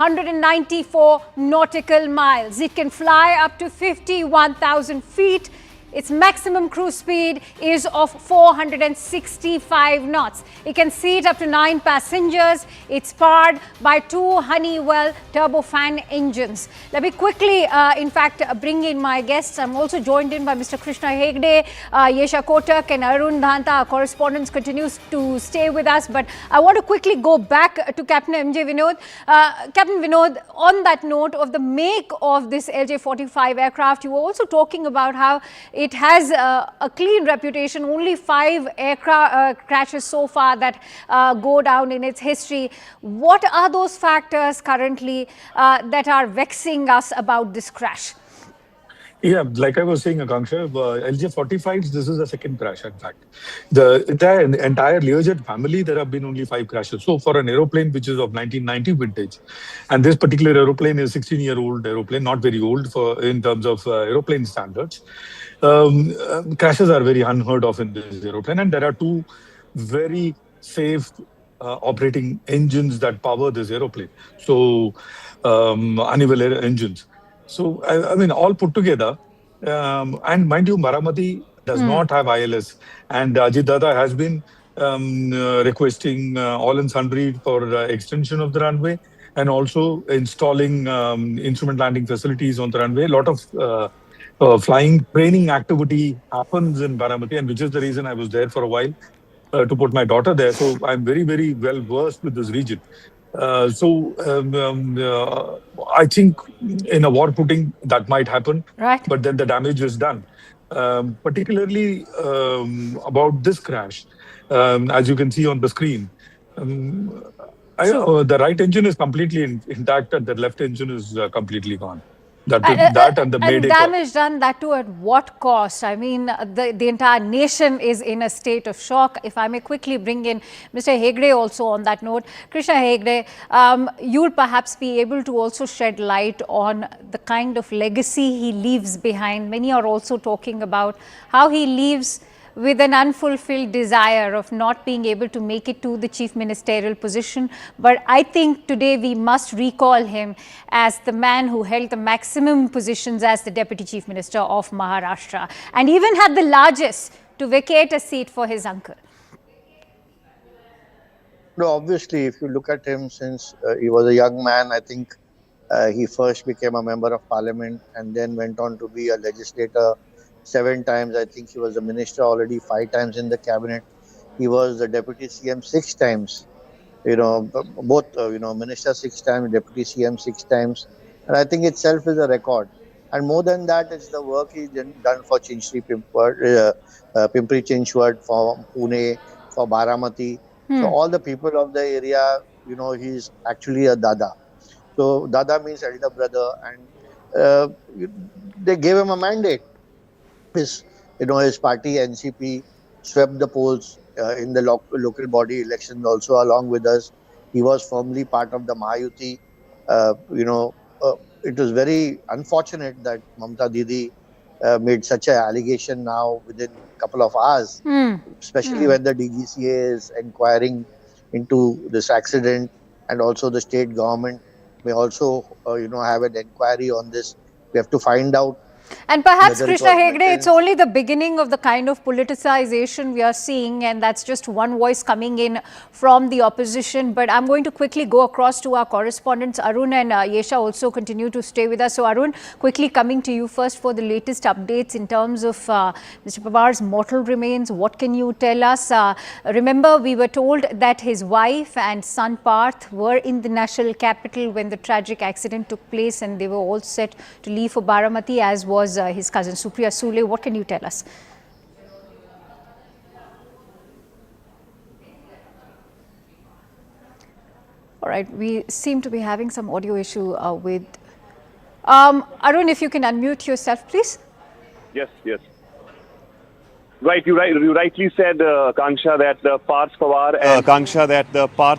194 nautical miles. It can fly up to 51,000 feet. Its maximum cruise speed is of 465 knots. It can seat up to 9 passengers. It's powered by 2 Honeywell turbofan engines. Let me quickly, bring in my guests. I'm also joined in by Mr. Krishna Hegde, Yesha Kotak and Arun Dhanta. Our correspondents continues to stay with us. But I want to quickly go back to Captain M.J. Vinod. Captain Vinod, on that note of the make of this LJ-45 aircraft, you were also talking about how it has a clean reputation. Only 5 aircraft crashes so far that go down in its history. What are those factors currently that are vexing us about this crash? Yeah, like I was saying, Akanksha, LJ-45s, this is the second crash, in fact. The entire Learjet family, there have been only 5 crashes. So for an aeroplane which is of 1990 vintage, and this particular aeroplane is 16-year-old aeroplane, not very old in terms of aeroplane standards, crashes are very unheard of in this aeroplane. And there are 2 very safe operating engines that power this aeroplane. So Honeywell engines. So, I mean, all put together, and mind you, Baramati does not have ILS. And Ajit Dada has been requesting all and sundry for extension of the runway and also installing instrument landing facilities on the runway. A lot of flying training activity happens in Baramati, and which is the reason I was there for a while to put my daughter there. So I'm very, very well versed with this region. I think in a war footing that might happen, Right. but then the damage is done. Particularly about this crash, as you can see on the screen, the right engine is completely intact and the left engine is completely gone. That and the And Mayday. damage done, that too, at what cost? I mean, the entire nation is in a state of shock. If I may quickly bring in Mr. Hegde also on that note. Krishna Hegde, you'll perhaps be able to also shed light on the kind of legacy he leaves behind. Many are also talking about how he leaves with an unfulfilled desire of not being able to make it to the chief ministerial position. But I think today we must recall him as the man who held the maximum positions as the deputy chief minister of Maharashtra and even had the largest to vacate a seat for his uncle. No, obviously, if you look at him since he was a young man, I think he first became a member of parliament and then went on to be a legislator 7 times. I think he was a minister already 5 times in the cabinet. He was the deputy CM 6 times. Both minister 6 times, deputy CM 6 times, and I think itself is a record. And more than that, it's the work he's done for Pimpri Chinchwad, for Pune, for Baramati. So all the people of the area, he's actually a Dada. So Dada means elder brother, and they gave him a mandate. His party NCP swept the polls in the local body elections also along with us. He was firmly part of the Mahayuti. It was very unfortunate that Mamta Didi made such an allegation now within a couple of hours, especially when the DGCA is inquiring into this accident, and also the state government may also have an inquiry on this. We have to find out. And perhaps, Krishna Hegde, it's only the beginning of the kind of politicization we are seeing, and that's just one voice coming in from the opposition. But I'm going to quickly go across to our correspondents. Arun and Yesha also continue to stay with us. So Arun, quickly coming to you first for the latest updates in terms of Mr. Pawar's mortal remains. What can you tell us? Remember, we were told that his wife and son Parth were in the national capital when the tragic accident took place, and they were all set to leave for Baramati, as was his cousin Supriya Sule. What can you tell us? All right, we seem to be having some audio issue with Arun. If you can unmute yourself, please. Yes. Right, you rightly said, Kanksha, that the Parth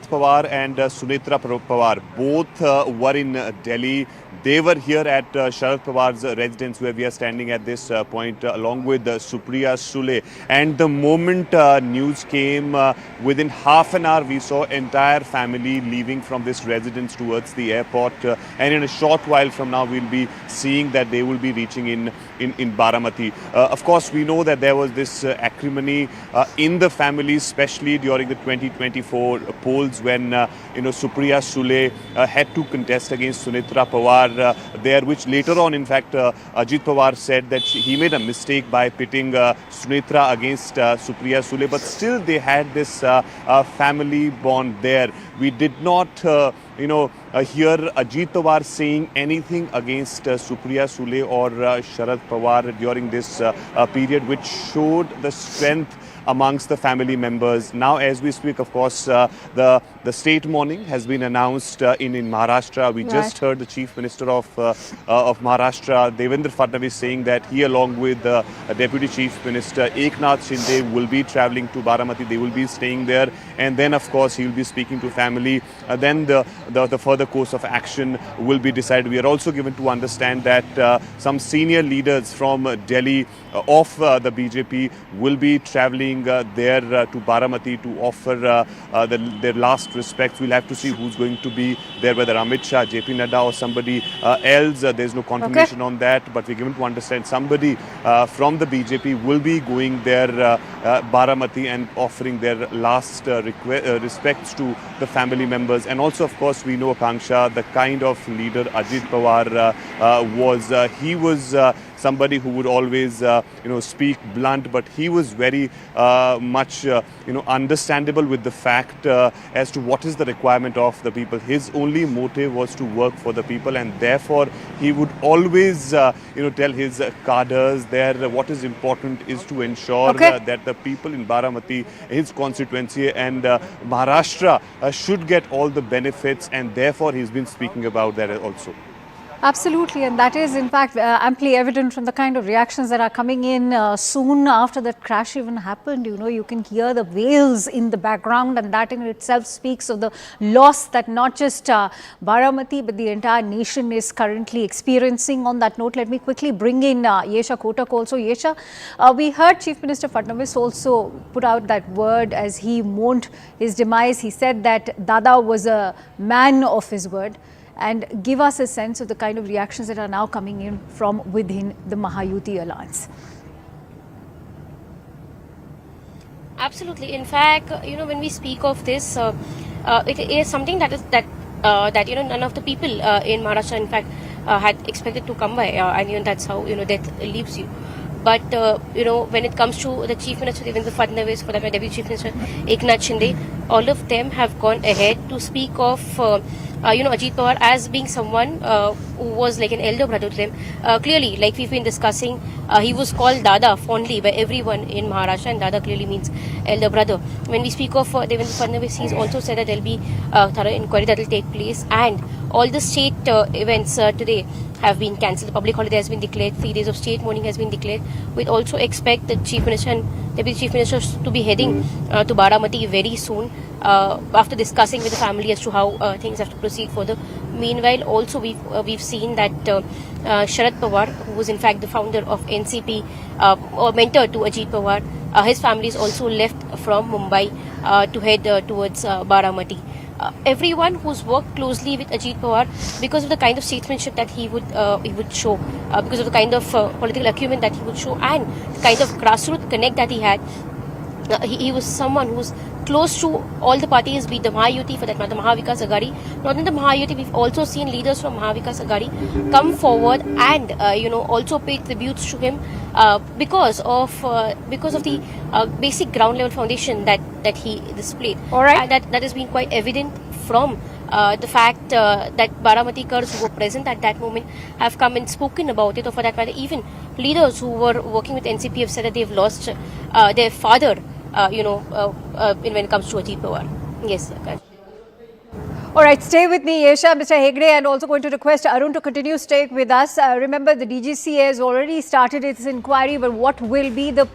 Pawar and Sunitra Pawar both were in Delhi. They were here at Sharad Pawar's residence where we are standing at this point, along with Supriya Sule. And the moment news came, within half an hour, we saw entire family leaving from this residence towards the airport. And in a short while from now, we'll be seeing that they will be reaching in Baramati. Of course, we know that there was this acrimony in the family, especially during the 2024 polls when Supriya Sule had to contest against Sunitra Pawar there, which later on, in fact, Ajit Pawar said that he made a mistake by pitting Sunitra against Supriya Sule, but still they had this family bond there. We did not hear Ajit Pawar saying anything against Supriya Sule or Sharad Pawar during this period, which showed the strength amongst the family members. Now, as we speak, of course, the state mourning has been announced in Maharashtra. We just heard the Chief Minister of Maharashtra, Devendra Fadnavis, saying that he, along with Deputy Chief Minister Eknath Shinde, will be travelling to Baramati. They will be staying there, and then, of course, he will be speaking to family. Then the further course of action will be decided. We are also given to understand that some senior leaders from Delhi of the BJP will be travelling there to Baramati to offer their last respects. We'll have to see who's going to be there, whether Amit Shah, JP Nadda or somebody else. There's no confirmation on that, but we're given to understand somebody from the BJP will be going there, Baramati, and offering their last respects to the family members. And also, of course, we know, Kanksha, the kind of leader Ajit Pawar was. He was somebody who would always, speak blunt, but he was very much, understandable with the fact as to what is the requirement of the people. His only motive was to work for the people, and therefore he would always, tell his cadres there what is important is to ensure that the people in Baramati, his constituency, and Maharashtra should get all the benefits, and therefore he's been speaking about that also. Absolutely, and that is in fact amply evident from the kind of reactions that are coming in soon after that crash even happened. You can hear the wails in the background, and that in itself speaks of the loss that not just Baramati but the entire nation is currently experiencing. On that note, let me quickly bring in Yesha Kotak also. Yesha, we heard Chief Minister Fadnavis also put out that word as he mourned his demise. He said that Dada was a man of his word. And give us a sense of the kind of reactions that are now coming in from within the Mahayuti alliance. Absolutely. In fact, when we speak of this, it is something that none of the people in Maharashtra, in fact, had expected to come by, and that's how death leaves you. But when it comes to the Chief Minister, even the Fadnavis, for that Deputy Chief Minister Eknath Shinde, all of them have gone ahead to speak of Ajit Pawar as being someone who was like an elder brother to them. Clearly, like we've been discussing, he was called Dada fondly by everyone in Maharashtra, and Dada clearly means elder brother. When we speak of Devendra Fadnavis, he's also said that there'll be a thorough inquiry that will take place, and all the state events today have been cancelled. The public holiday has been declared. 3 days of state mourning has been declared. We also expect the Chief Minister and Deputy Chief Minister to be heading to Baramati very soon after discussing with the family as to how things have to proceed further. Meanwhile, also we've seen that Sharad Pawar, who was in fact the founder of NCP or mentor to Ajit Pawar, his family is also left from Mumbai to head towards Baramati. Everyone who's worked closely with Ajit Pawar, because of the kind of statesmanship that he would show, because of the kind of political acumen that he would show, and the kind of grassroots connect that he had, he was someone who's close to all the parties, be it the Mahayuti, for that matter, Mahavikas Aghadi. Not in the Mahayuti, we've also seen leaders from Mahavikas Aghadi come forward and also pay tributes to him because of the basic ground level foundation that he displayed. All right. And that has been quite evident from the fact that Baramatikars who were present at that moment have come and spoken about it, or for that matter, even leaders who were working with NCP have said that they've lost their father, when it comes to Ajit Pawar. Yes, All right, stay with me, Yesha, Mr. Hegde, and also going to request Arun to continue staying with us. Remember, the DGCA has already started its inquiry, but what will be the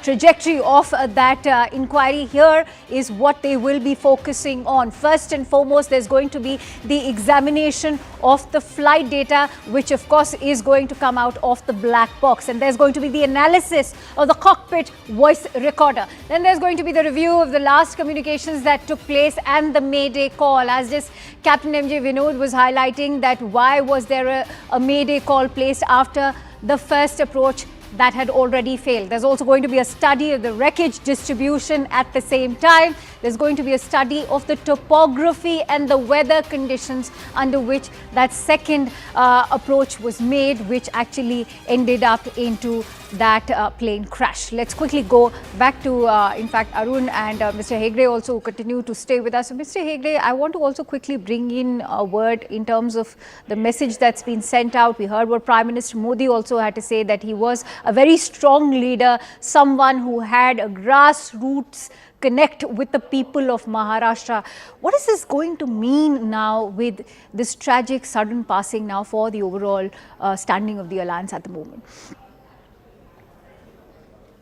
trajectory of that inquiry here is what they will be focusing on. First and foremost, there's going to be the examination of the flight data, which of course is going to come out of the black box. And there's going to be the analysis of the cockpit voice recorder. Then there's going to be the review of the last communications that took place and the Mayday call. As just Captain MJ Vinod was highlighting that why was there a Mayday call placed after the first approach that had already failed. There's also going to be a study of the wreckage distribution at the same time. There's going to be a study of the topography and the weather conditions under which that second approach was made, which actually ended up into that plane crash. Let's quickly go back to, in fact, Arun and Mr. Hegde also continue to stay with us. So, Mr. Hegde, I want to also quickly bring in a word in terms of the message that's been sent out. We heard what Prime Minister Modi also had to say, that he was a very strong leader, someone who had a grassroots connect with the people of Maharashtra. What is this going to mean now with this tragic sudden passing now for the overall standing of the alliance at the moment?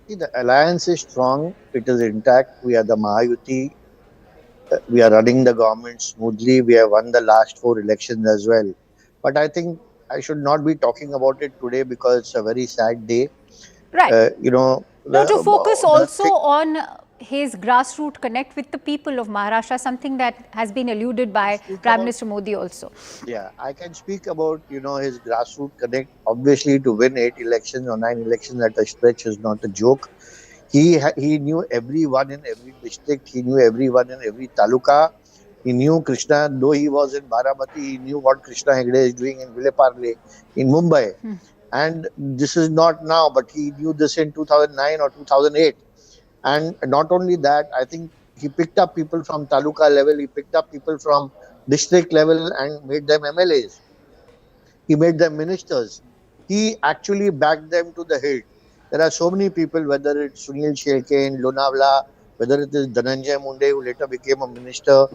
The alliance is strong, it is intact. We are the Mahayuti. We are running the government smoothly. We have won the last 4 elections as well. But I think I should not be talking about it today because it's a very sad day. Right. No, to focus also on his grassroots connect with the people of Maharashtra, something that has been alluded by Prime Minister Modi also. Yeah, I can speak about, his grassroots connect. Obviously, to win 8 elections or 9 elections at a stretch is not a joke. He knew everyone in every district. He knew everyone in every taluka. He knew Krishna, though he was in Baramati, he knew what Krishna Hegde is doing in Vileparle, in Mumbai. And this is not now, but he knew this in 2009 or 2008. And not only that, I think he picked up people from taluka level, he picked up people from district level and made them MLAs. He made them ministers. He actually backed them to the hilt. There are so many people, whether it's Sunil Shelke in Lonavala, whether it is Dhananjay Munde, who later became a minister,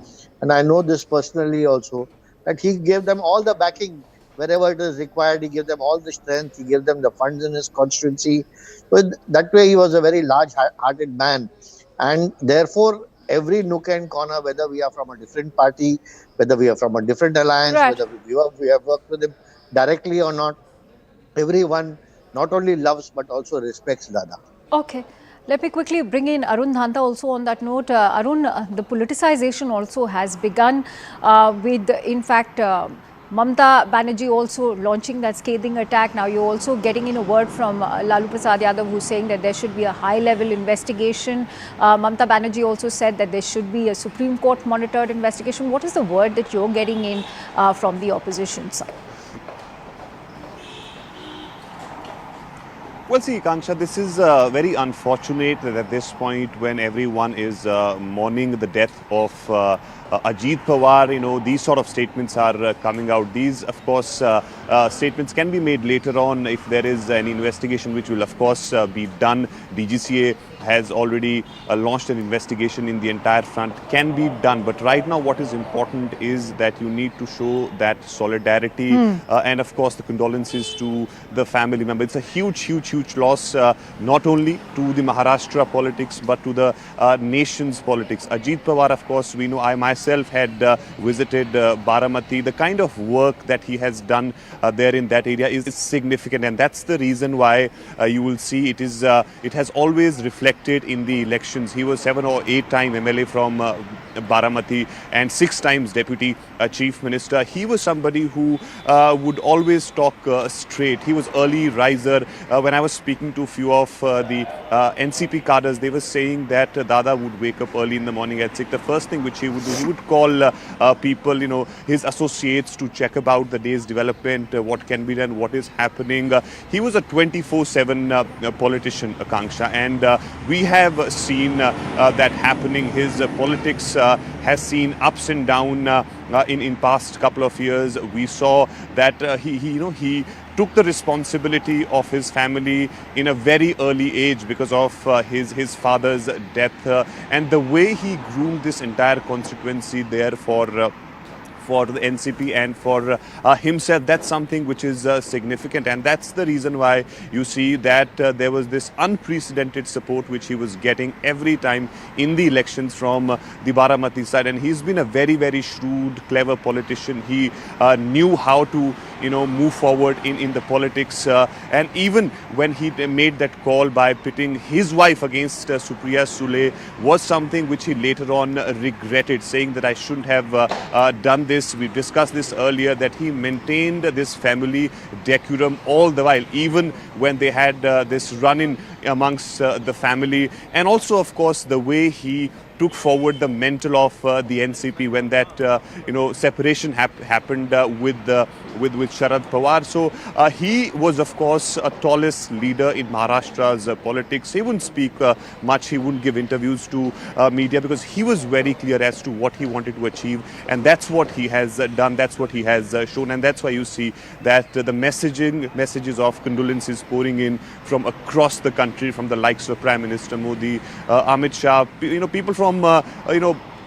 and I know this personally also, that he gave them all the backing wherever it is required. He gave them all the strength. He gave them the funds in his constituency. So that way, he was a very large-hearted man. And therefore, every nook and corner, whether we are from a different party, whether we are from a different alliance, Right. whether we have worked with him directly or not, everyone not only loves but also respects Dada. Okay. Let me quickly bring in Arun Dhanta also on that note. Arun, the politicization also has begun with, in fact, Mamata Banerjee also launching that scathing attack. Now you're also getting in a word from Lalu Prasad Yadav, who's saying that there should be a high-level investigation. Mamata Banerjee also said that there should be a Supreme Court monitored investigation. What is the word that you're getting in from the opposition side? Well, see, Kanksha, this is very unfortunate that at this point when everyone is mourning the death of Ajit Pawar, these sort of statements are coming out. These, of course, statements can be made later on if there is an investigation which will, of course, be done. DGCA has already launched an investigation in the entire front, can be done. But right now what is important is that you need to show that solidarity and of course the condolences to the family member. It's a huge loss, not only to the Maharashtra politics but to the nation's politics. Ajit Pawar, of course, we know, I myself had visited Baramati. The kind of work that he has done there in that area is significant, and that's the reason why you will see it has always reflected in the elections. He was 7 or 8 time MLA from Baramati and 6 times Deputy Chief Minister. He was somebody who would always talk straight. He was early riser. When I was speaking to a few of the NCP cadres, they were saying that Dada would wake up early in the morning at 6. The first thing which he would do, he would call people, his associates, to check about the day's development, what can be done, what is happening. He was a 24/7 politician, Akanksha, and we have seen that happening. His politics has seen ups and downs in past couple of years. We saw that he took the responsibility of his family in a very early age because of his father's death, and the way he groomed this entire constituency there for for the NCP and for himself. That's something which is significant, and that's the reason why you see that there was this unprecedented support which he was getting every time in the elections from the Baramati side. And he's been a very, very shrewd, clever politician. He knew how to move forward in the politics, and even when he made that call by pitting his wife against Supriya Sule was something which he later on regretted, saying that I shouldn't have done this. We discussed this earlier, that he maintained this family decorum all the while, even when they had this run-in amongst the family. And also, of course, the way he took forward the mantle of the NCP when that separation happened with Sharad Pawar. So he was, of course, a tallest leader in Maharashtra's politics. He wouldn't speak much. He wouldn't give interviews to media because he was very clear as to what he wanted to achieve, and that's what he has done. That's what he has shown, and that's why you see that the messages of condolences pouring in from across the country, from the likes of Prime Minister Modi, Amit Shah. People from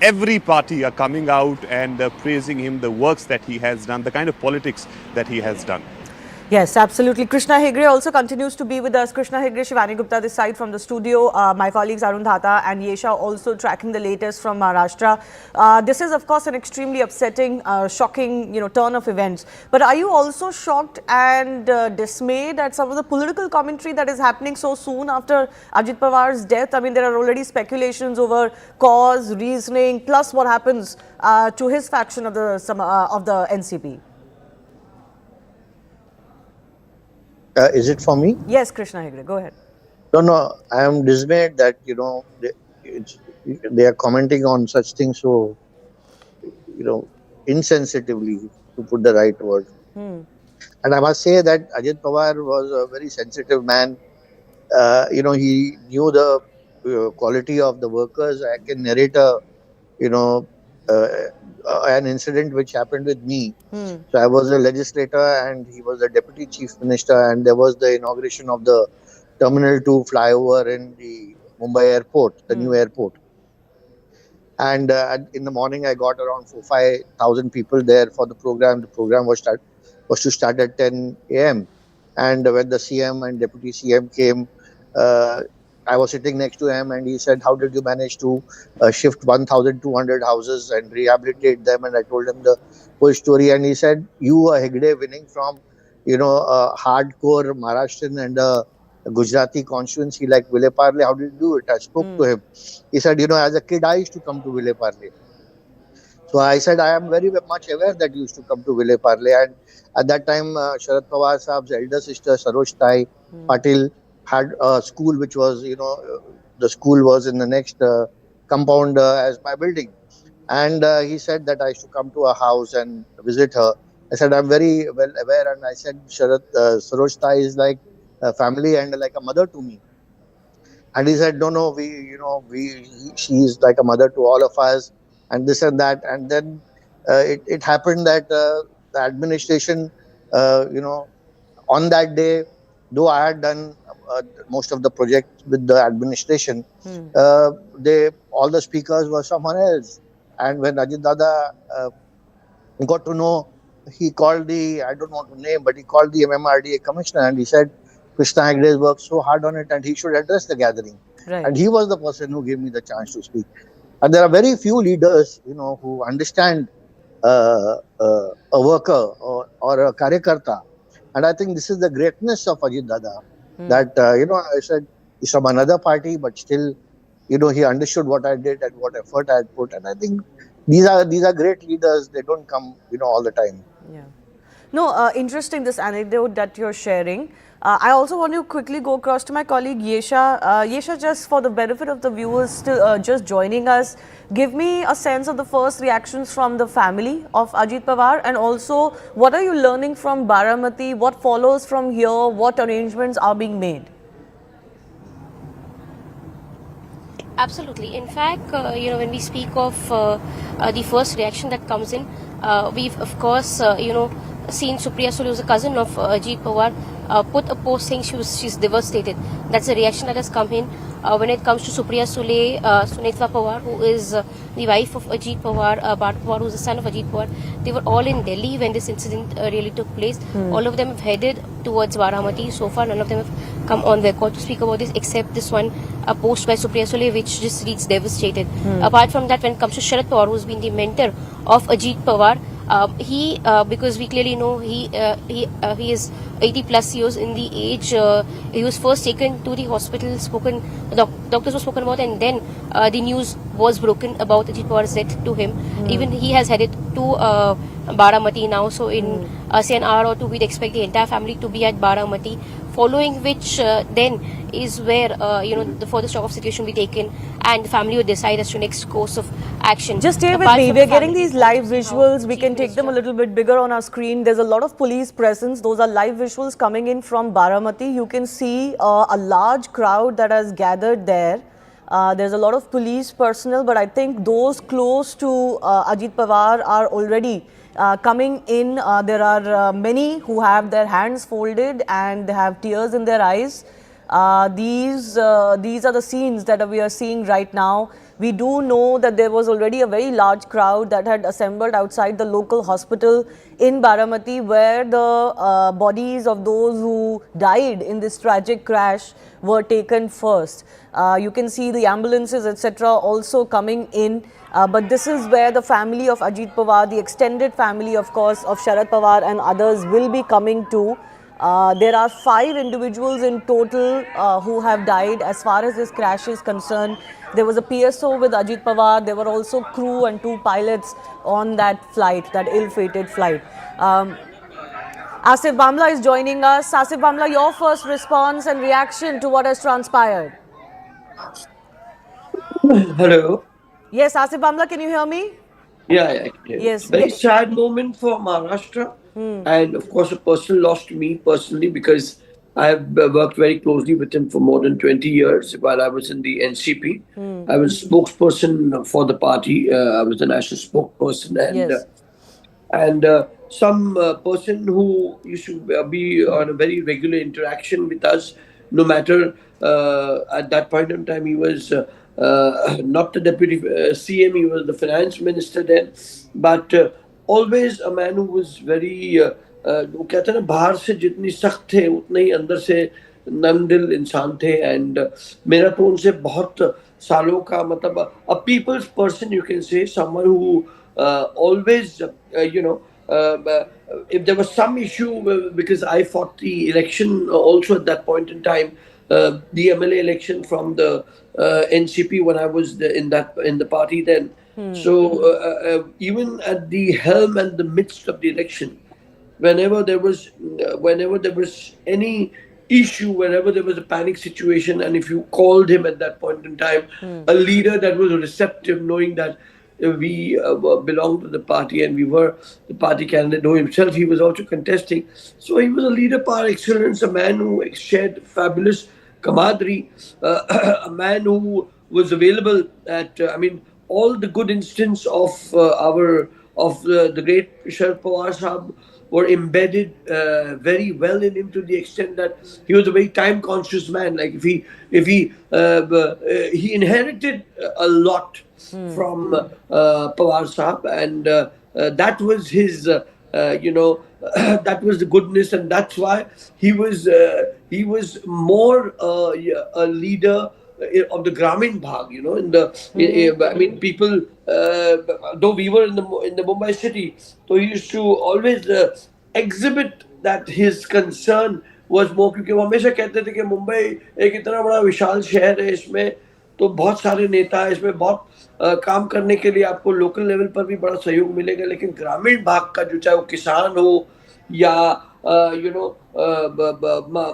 every party are coming out and praising him, the works that he has done, the kind of politics that he has done. Yes, absolutely. Krishna Hegde also continues to be with us. Krishna Hegde, Shivani Gupta this side from the studio. My colleagues Arun Dhata and Yesha also tracking the latest from Maharashtra. This is, of course, an extremely upsetting, shocking, turn of events. But are you also shocked and dismayed at some of the political commentary that is happening so soon after Ajit Pawar's death? I mean, there are already speculations over cause, reasoning, plus what happens to his faction of the NCP. Is it for me? Yes, Krishna Hegde, go ahead. No, I am dismayed that, they are commenting on such things so, insensitively, to put the right word. And I must say that Ajit Pawar was a very sensitive man. He knew the quality of the workers. I can narrate an incident which happened with me. So I was a legislator and he was the deputy chief minister, and there was the inauguration of the Terminal 2 flyover in the Mumbai airport, the new airport. And in the morning, I got around 4,000-5,000 people there for the program. The program was to start at 10 a.m. And when the CM and deputy CM came, I was sitting next to him and he said, how did you manage to shift 1,200 houses and rehabilitate them? And I told him the whole story. And he said, you are Hegde winning from, a hardcore Maharashtrian and a Gujarati constituency like Vile Parle. How did you do it? I spoke to him. He said, as a kid, I used to come to Vile Parle. So I said, I am very much aware that you used to come to Vile Parle. And at that time, Sharad Pawar Saab's elder sister, Saroj Patil, had a school which was, the school was in the next compound as my building. And he said that I used to come to her house and visit her. I said, I'm very well aware. And I said, Saroj Tai is like a family and like a mother to me. And he said, no, she is like a mother to all of us and this and that. And then it happened that the administration, on that day, though I had done most of the project with the administration, all the speakers were someone else. And when Ajit Dada got to know, he called I don't want to name, but he called the MMRDA commissioner and he said, Krishna Hegde has worked so hard on it and he should address the gathering. Right. And he was the person who gave me the chance to speak. And there are very few leaders, who understand a worker or a karyakarta. And I think this is the greatness of Ajit Dada. That, I said, he's from another party, but still, he understood what I did and what effort I had put. And I think these are great leaders. They don't come, all the time. Yeah. No, interesting, this anecdote that you're sharing. I also want to quickly go across to my colleague Yesha. Yesha, just for the benefit of the viewers still just joining us, give me a sense of the first reactions from the family of Ajit Pawar, and also what are you learning from Baramati? What follows from here? What arrangements are being made? Absolutely. In fact, when we speak of the first reaction that comes in, we've of course, seen Supriya Sule, who's a cousin of Ajit Pawar, put a post saying she's devastated. That's the reaction that has come in. When it comes to Supriya Sule, Sunitva Pawar, who is the wife of Ajit Pawar, Bharat Pawar, who's the son of Ajit Pawar, they were all in Delhi when this incident really took place. All of them have headed towards Baramati. So far, none of them have come on record to speak about this, except this one post by Supriya Sule, which just reads devastated. Apart from that, when it comes to Sharad Pawar, who's been the mentor of Ajit Pawar, he because we clearly know he is 80 plus years in the age. He was first taken to the hospital, doctors were spoken about, and then the news was broken about Ajit Pawar's death to him. Even he has headed to Baramati now, so in say an hour or two we'd expect the entire family to be at Baramati, following which then is where the further stock of situation will be taken and the family will decide as to next course of action. Just stay with Apart me. from We're the getting family these live details now, visuals. We Chief can take them a Minister- little bit bigger on our screen. There's a lot of police presence. Those are live visuals coming in from Baramati. You can see a large crowd that has gathered there. There's a lot of police personnel, but I think those close to Ajit Pawar are already coming in. There are many who have their hands folded and they have tears in their eyes. These are the scenes that we are seeing right now. We do know that there was already a very large crowd that had assembled outside the local hospital in Baramati, where the bodies of those who died in this tragic crash were taken first. You can see the ambulances, etc., also coming in. But this is where the family of Ajit Pawar, the extended family, of course, of Sharad Pawar and others will be coming to. There are 5 individuals in total who have died as far as this crash is concerned. There was a PSO with Ajit Pawar. There were also crew and 2 pilots on that flight, that ill-fated flight. Asif Bamla is joining us. Asif Bamla, your first response and reaction to what has transpired. Hello. Yes, Asif Bamla, can you hear me? Yeah, I can hear you. It's Yes. a very sad moment for Maharashtra, and of course, a personal loss to me personally, because I have worked very closely with him for more than 20 years while I was in the NCP. I was spokesperson for the party. I was the national spokesperson, Yes. and some person who used to be on a very regular interaction with us, no matter at that point in time he was not the deputy CM, he was the finance minister then, but always a man who was very वो कहते हैं ना बाहर से जितनी सख्त थे उतने ही अंदर से नम दिल इंसान थे एंड मेरा तो उनसे बहुत सालों का मतलब a people's person you can say, someone who always if there was some issue because I fought the election also at that point in time, the MLA election from the NCP when I was in the party then. So even at the helm and the midst of the election, whenever there was any issue, whenever there was a panic situation, and if you called him at that point in time, a leader that was receptive, knowing that we belonged to the party and we were the party candidate, though himself he was also contesting. So he was a leader par excellence, a man who shared fabulous camaraderie, a man who was available at, all the good instance of the great Sharad Pawar Sahab were embedded very well in him, to the extent that he was a very time conscious man. Like he inherited a lot from Pawar Sahab, and that was his that was the goodness, and that's why he was more a leader of the Gramin Bhag, people, though we were in the Mumbai city, so he used to always exhibit that his concern was more, क्योंकि वो हमेशा कहते थे कि मुंबई एक इतना बड़ा विशाल शहर है, इसमें तो बहुत सारे नेता है, इसमें बहुत काम करने के लिए आपको लोकल लेवल पर भी बड़ा सहयोग मिलेगा, लेकिन ग्रामीण भाग का जो चाहे वो किसान हो या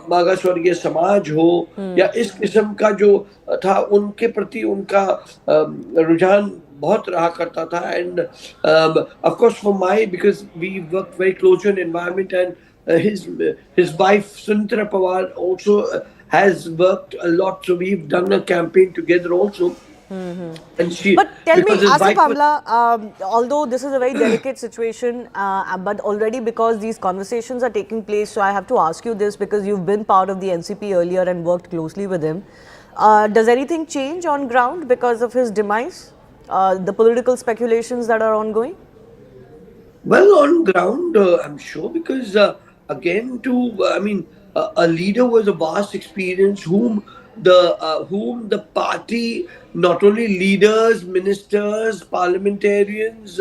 मागा स्वर्गीय समाज हो या इस किस्म का जो था, उनके प्रति उनका रुझान बहुत रहा करता था. And of course for because we worked very closely on environment, and his wife Sunitha Pawar also has worked a lot, so we've done a campaign together also. And she, But tell me, because his Asif wife was- Amla, although this is a very delicate situation, but already because these conversations are taking place, so I have to ask you this because you've been part of the NCP earlier and worked closely with him. Does anything change on ground because of his demise? The political speculations that are ongoing? Well, on ground, I'm sure, because again, a leader was a vast experience, whom the party, not only leaders, ministers, parliamentarians,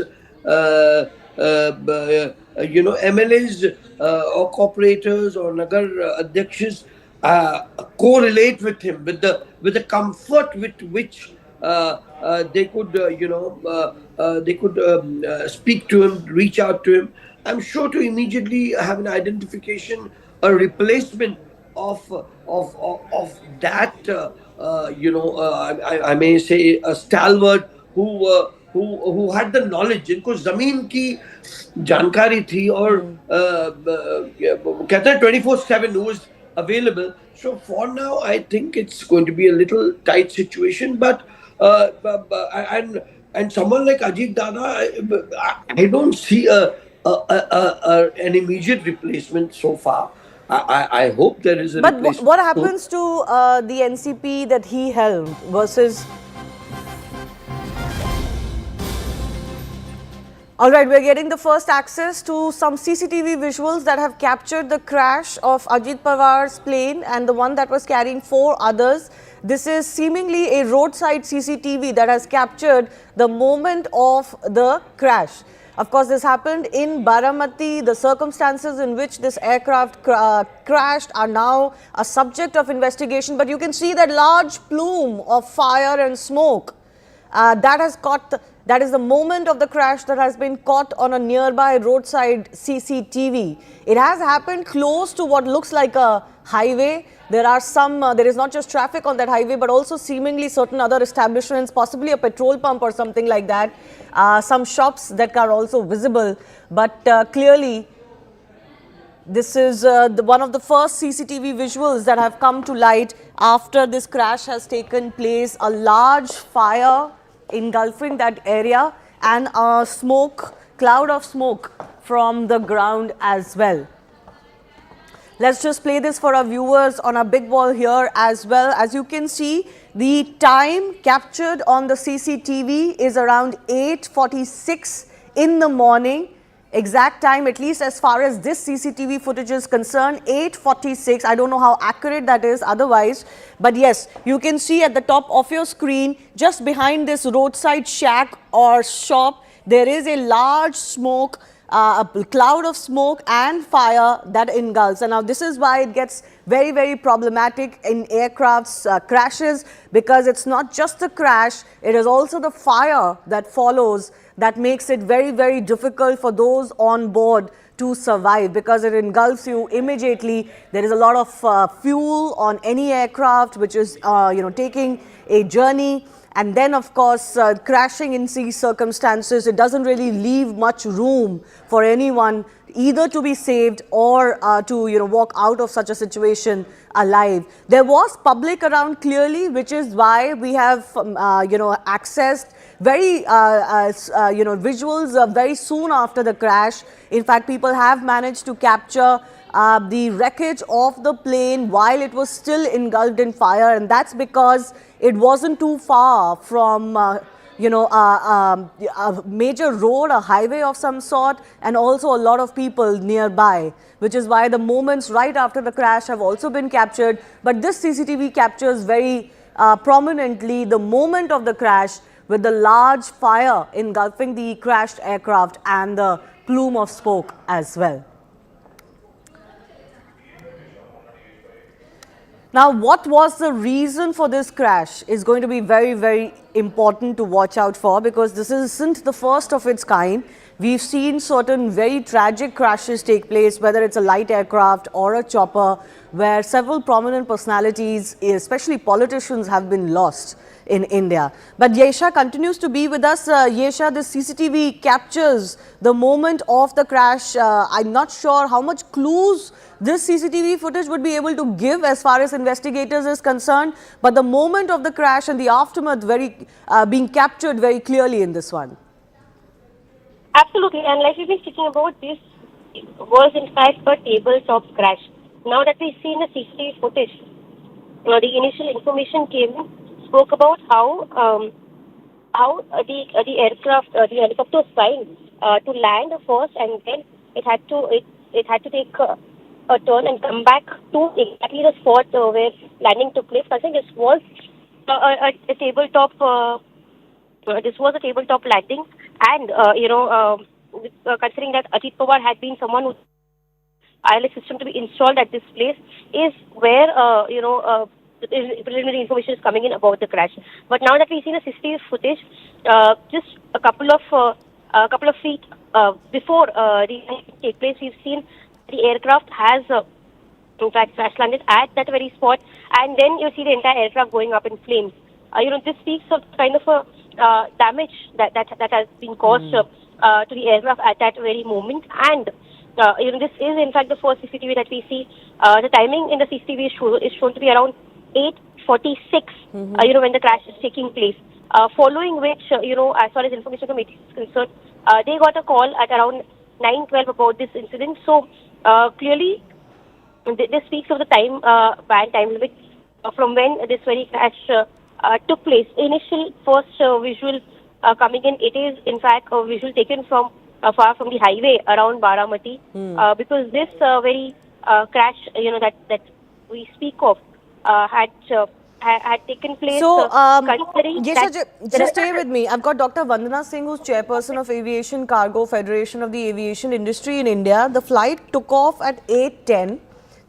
MLAs or corporators or nagar adhikshas correlate with him, with the comfort with which they could speak to him, reach out to him. I'm sure to immediately have an identification, a replacement of that. I may say a stalwart who had the knowledge, जिनको जमीन की जानकारी थी और कहते हैं 24/7 who was available. So for now, I think it's going to be a little tight situation. But and someone like Ajit Dada, I don't see an immediate replacement so far. I hope there is a But replacement. what happens to the NCP that he held versus... Alright, we're getting the first access to some CCTV visuals that have captured the crash of Ajit Pawar's plane and the one that was carrying 4 others. This is seemingly a roadside CCTV that has captured the moment of the crash. Of course, this happened in Baramati. The circumstances in which this aircraft crashed are now a subject of investigation. But you can see that large plume of fire and smoke that is the moment of the crash that has been caught on a nearby roadside CCTV. It has happened close to what looks like a highway. There is not just traffic on that highway, but also seemingly certain other establishments, possibly a petrol pump or something like that. Some shops that are also visible, but clearly this is one of the first CCTV visuals that have come to light after this crash has taken place. A large fire engulfing that area and a cloud of smoke from the ground as well. Let's just play this for our viewers on our big wall here as well. As you can see, the time captured on the CCTV is around 8:46 in the morning. Exact time, at least as far as this CCTV footage is concerned, 8:46. I don't know how accurate that is otherwise. But yes, you can see at the top of your screen, just behind this roadside shack or shop, there is a large smoke, a cloud of smoke and fire that engulfs. And now this is why it gets very, very problematic in aircraft's crashes, because it's not just the crash, it is also the fire that follows that makes it very, very difficult for those on board to survive, because it engulfs you immediately. There is a lot of fuel on any aircraft which is taking a journey. And then, of course, crashing in these circumstances, it doesn't really leave much room for anyone either to be saved or to walk out of such a situation alive. There was public around clearly, which is why we have accessed very visuals very soon after the crash. In fact, people have managed to capture the wreckage of the plane while it was still engulfed in fire, and that's because it wasn't too far from a major road, a highway of some sort, and also a lot of people nearby, which is why the moments right after the crash have also been captured. But this CCTV captures very prominently the moment of the crash, with the large fire engulfing the crashed aircraft and the plume of smoke as well. Now, what was the reason for this crash is going to be very, very important to watch out for, because this isn't the first of its kind. We've seen certain very tragic crashes take place, whether it's a light aircraft or a chopper, where several prominent personalities, especially politicians, have been lost in India. But Yesha continues to be with us. Yesha, the CCTV captures the moment of the crash. I'm not sure how much clues this CCTV footage would be able to give as far as investigators is concerned, but the moment of the crash and the aftermath being captured very clearly in this one. Absolutely, and like we've been speaking about, this was in fact a tabletop crash. Now that we see in the CCTV footage, the initial information came in, spoke about how the aircraft, the helicopter was trying to land first, and then it had to take a turn and come back to exactly the spot where landing took place. I think this was a tabletop. This was a tabletop landing, and considering that Ajit Pawar had been someone who ILS system to be installed at this place, is where preliminary information is coming in about the crash. But now that we've seen the CCTV footage, just a couple of feet before the incident take place, we've seen the aircraft has in fact crash landed at that very spot, and then you see the entire aircraft going up in flames. This speaks of kind of a damage that has been caused to the aircraft at that very moment. And this is in fact the first CCTV that we see. The timing in the CCTV is shown to be around 8:46. When the crash is taking place. Following which, as far as information from ATC is concerned, they got a call at around 9:12 about this incident. So clearly, this speaks of the time limit from when this very crash took place. Initial first visual coming in, it is in fact a visual taken from far from the highway around Baramati, because this very crash, that we speak of, had taken place. So, considering just stay with me. I've got Dr. Vandana Singh, who's chairperson of Aviation Cargo Federation of the Aviation Industry in India. The flight took off at 8:10.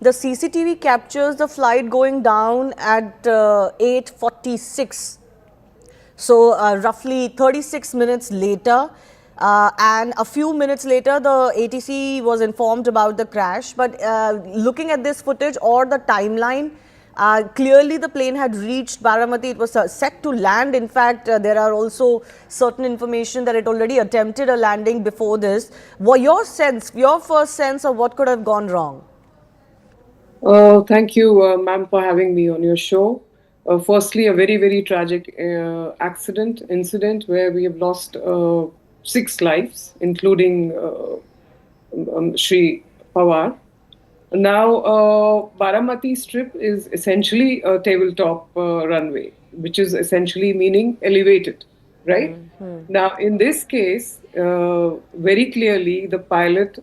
The CCTV captures the flight going down at 8:46. So, roughly 36 minutes later. And a few minutes later, the ATC was informed about the crash. But looking at this footage or the timeline, clearly the plane had reached Baramati. It was set to land. In fact, there are also certain information that it already attempted a landing before this. What your first sense of what could have gone wrong? Thank you, ma'am, for having me on your show. Firstly, a very, very tragic incident where we have lost 6 lives, including Shri Pawar. Now, Baramati strip is essentially a tabletop runway, which is essentially meaning elevated, right? Now, in this case, very clearly, the pilot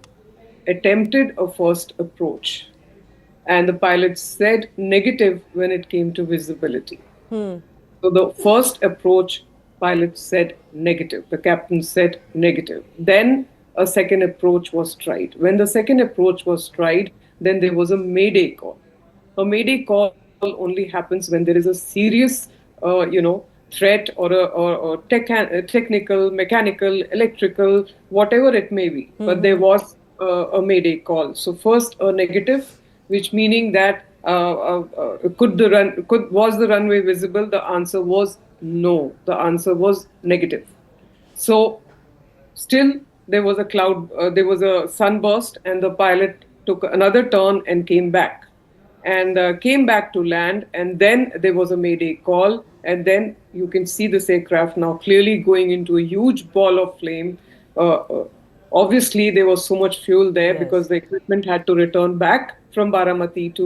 attempted a first approach, and the pilot said negative when it came to visibility. So the first approach, pilot said negative. The captain said negative. Then a second approach was tried. When the second approach was tried, then there was a mayday call. A mayday call only happens when there is a serious, threat or technical, mechanical, electrical, whatever it may be. But there was a mayday call. So first a negative, which meaning that was the runway visible? The answer was no. The answer was negative. So still there was a cloud, there was a sunburst, and the pilot took another turn and came back to land, and then there was a mayday call, and then you can see this aircraft now clearly going into a huge ball of flame. Obviously there was so much fuel there, because the equipment had to return back from Baramati to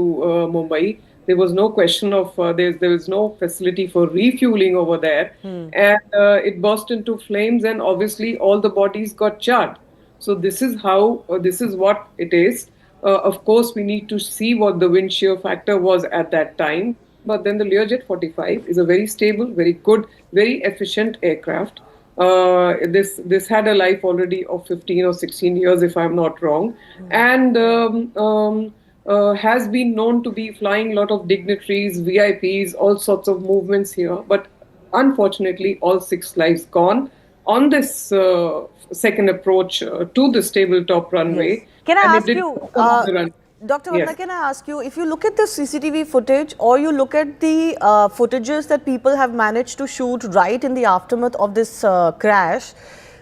Mumbai. There was no question of, there was no facility for refueling over there. And it burst into flames, and obviously all the bodies got charred. So this is how, this is what it is. Of course, we need to see what the wind shear factor was at that time. But then the Learjet 45 is a very stable, very good, very efficient aircraft. This had a life already of 15 or 16 years, if I'm not wrong. And has been known to be flying a lot of dignitaries, VIPs, all sorts of movements here. But unfortunately, all 6 lives gone on this second approach to the tabletop runway. Yes. Can I ask you, Dr. Vanna, Yes. can I ask you, if you look at the CCTV footage or you look at the footages that people have managed to shoot right in the aftermath of this crash,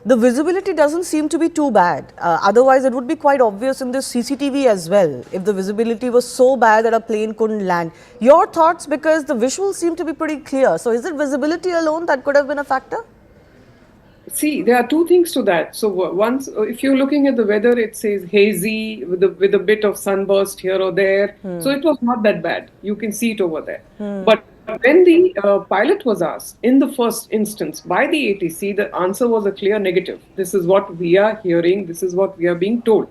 the visibility doesn't seem to be too bad. Otherwise, it would be quite obvious in this CCTV as well, if the visibility was so bad that a plane couldn't land. Your thoughts, because the visuals seem to be pretty clear. So is it visibility alone that could have been a factor? See, there are two things to that. So once, if you're looking at the weather, it says hazy with a bit of sunburst here or there. So it was not that bad. You can see it over there. But when the pilot was asked in the first instance by the ATC, the answer was a clear negative. This is what we are hearing. This is what we are being told.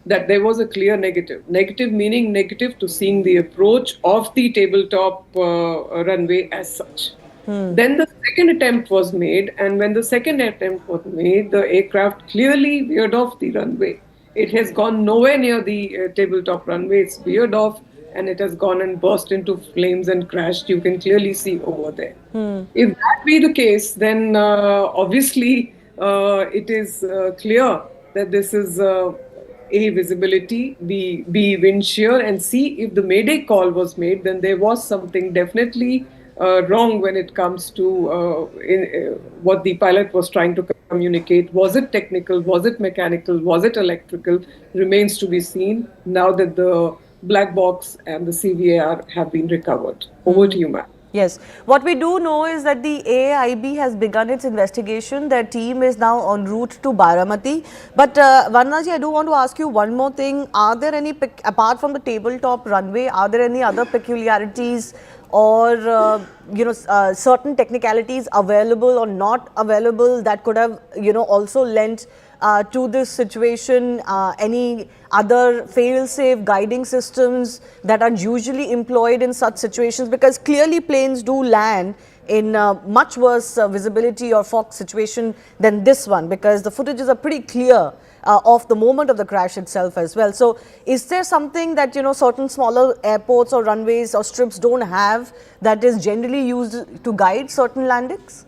That there was a clear negative. Negative meaning negative to seeing the approach of the tabletop runway as such. Then the second attempt was made, and when the second attempt was made, the aircraft clearly veered off the runway. It has gone nowhere near the tabletop runway. It's veered off, and it has gone and burst into flames and crashed. You can clearly see over there. If that be the case, then obviously it is clear that this is A, visibility, B, wind shear, and C, if the mayday call was made, then there was something definitely wrong when it comes to what the pilot was trying to communicate. Was it technical? Was it mechanical? Was it electrical? Remains to be seen now that the black box and the CVAR have been recovered. Over to you, ma'am. Yes. What we do know is that the AIB has begun its investigation. Their team is now en route to Baramati. But Vannaji, I do want to ask you one more thing. Are there any, apart from the tabletop runway, are there any other peculiarities or certain technicalities available or not available that could have also lent to this situation? Any other fail-safe guiding systems that are usually employed in such situations? Because clearly planes do land in much worse visibility or fog situation than this one, because the footages are pretty clear of the moment of the crash itself as well. So is there something that certain smaller airports or runways or strips don't have that is generally used to guide certain landings?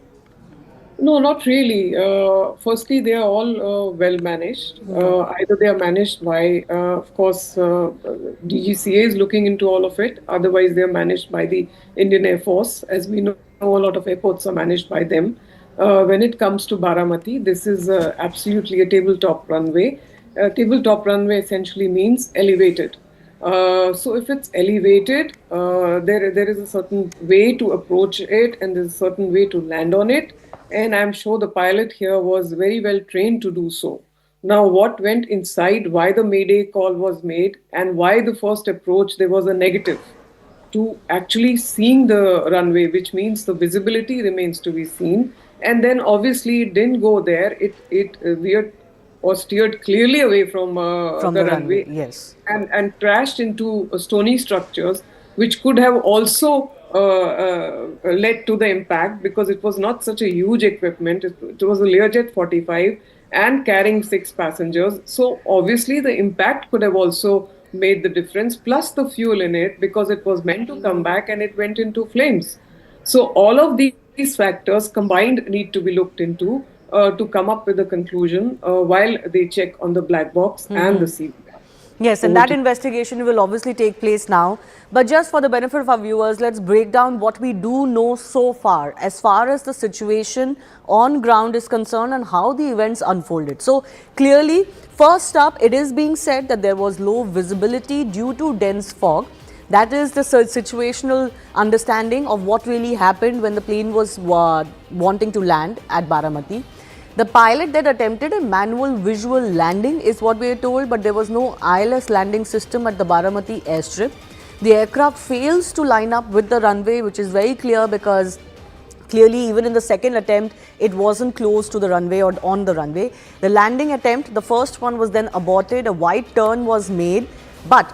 No, not really. Firstly, they are all well managed. Either they are managed by, of course, DGCA is looking into all of it. Otherwise, they are managed by the Indian Air Force. As we know, a lot of airports are managed by them. When it comes to Baramati, this is absolutely a tabletop runway. Tabletop runway essentially means elevated. So if it's elevated, there is a certain way to approach it, and there's a certain way to land on it. And I'm sure the pilot here was very well trained to do so. Now, what went inside, why the mayday call was made, and why the first approach there was a negative to actually seeing the runway, which means the visibility remains to be seen. And then obviously it didn't go there. It veered or steered clearly away from the runway. Yes. And crashed into stony structures, which could have also led to the impact, because it was not such a huge equipment. It was a Learjet 45 and carrying 6 passengers. So obviously the impact could have also made the difference, plus the fuel in it, because it was meant to come back and it went into flames. So all of these factors combined need to be looked into to come up with a conclusion while they check on the black box and the CVR. Yes, and that investigation will obviously take place now. But just for the benefit of our viewers, let's break down what we do know so far as the situation on ground is concerned and how the events unfolded. So clearly, first up, it is being said that there was low visibility due to dense fog. That is the situational understanding of what really happened when the plane was wanting to land at Baramati. The pilot that attempted a manual visual landing is what we are told, but there was no ILS landing system at the Baramati airstrip. The aircraft fails to line up with the runway, which is very clear because clearly even in the second attempt, it wasn't close to the runway or on the runway. The landing attempt, the first one was then aborted, a wide turn was made, but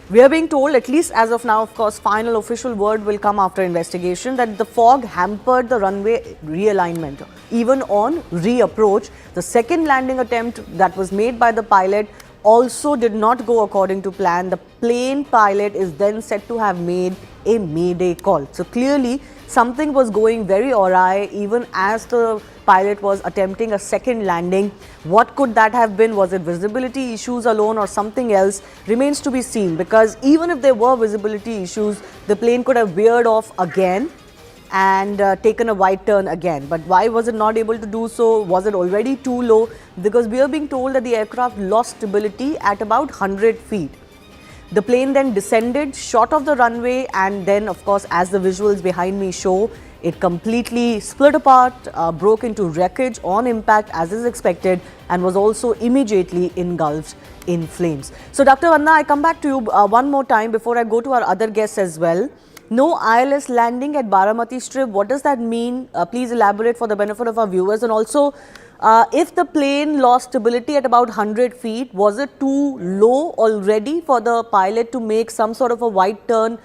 we are being told, at least as of now, of course, final official word will come after investigation, that the fog hampered the runway realignment. Even on reapproach, the second landing attempt that was made by the pilot also did not go according to plan. The plane pilot is then said to have made a mayday call. So clearly something was going very awry even as the pilot was attempting a second landing. What could that have been? Was it visibility issues alone or something else? Remains to be seen, because even if there were visibility issues, the plane could have veered off again and taken a wide turn again. But why was it not able to do so? Was it already too low? Because we are being told that the aircraft lost stability at about 100 feet. The plane then descended short of the runway, and then, of course, as the visuals behind me show, it completely split apart, broke into wreckage on impact as is expected, and was also immediately engulfed in flames. So, Dr. Vanna, I come back to you one more time before I go to our other guests as well. No ILS landing at Baramati Strip. What does that mean? Please elaborate for the benefit of our viewers. And also, if the plane lost stability at about 100 feet, was it too low already for the pilot to make some sort of a wide turn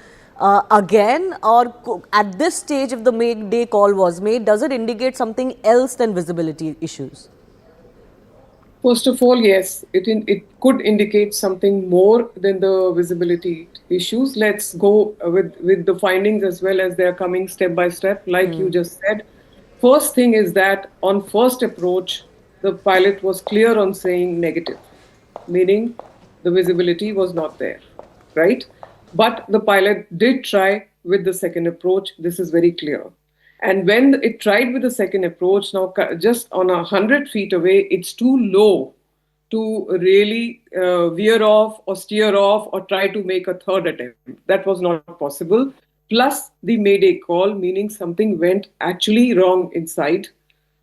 again? Or at this stage, if the mayday call was made, does it indicate something else than visibility issues? First of all, yes, it could indicate something more than the visibility issues. Let's go with the findings as well as they are coming step by step, like you just said. First thing is that on first approach, the pilot was clear on saying negative, meaning the visibility was not there, right? But the pilot did try with the second approach. This is very clear. And when it tried with the second approach, now just on 100 feet away, it's too low to really veer off or steer off or try to make a third attempt. That was not possible. Plus the mayday call, meaning something went actually wrong inside,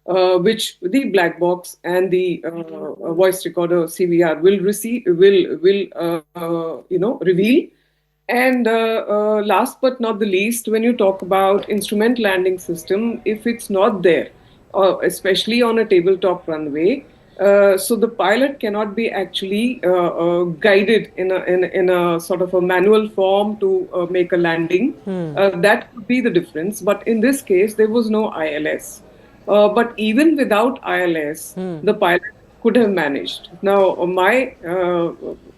which the black box and the voice recorder CVR will reveal. And last but not the least, when you talk about instrument landing system, if it's not there, especially on a tabletop runway, so the pilot cannot be actually guided in a sort of a manual form to make a landing. That could be the difference. But in this case, there was no ILS. But even without ILS, the pilot could have managed. Now, my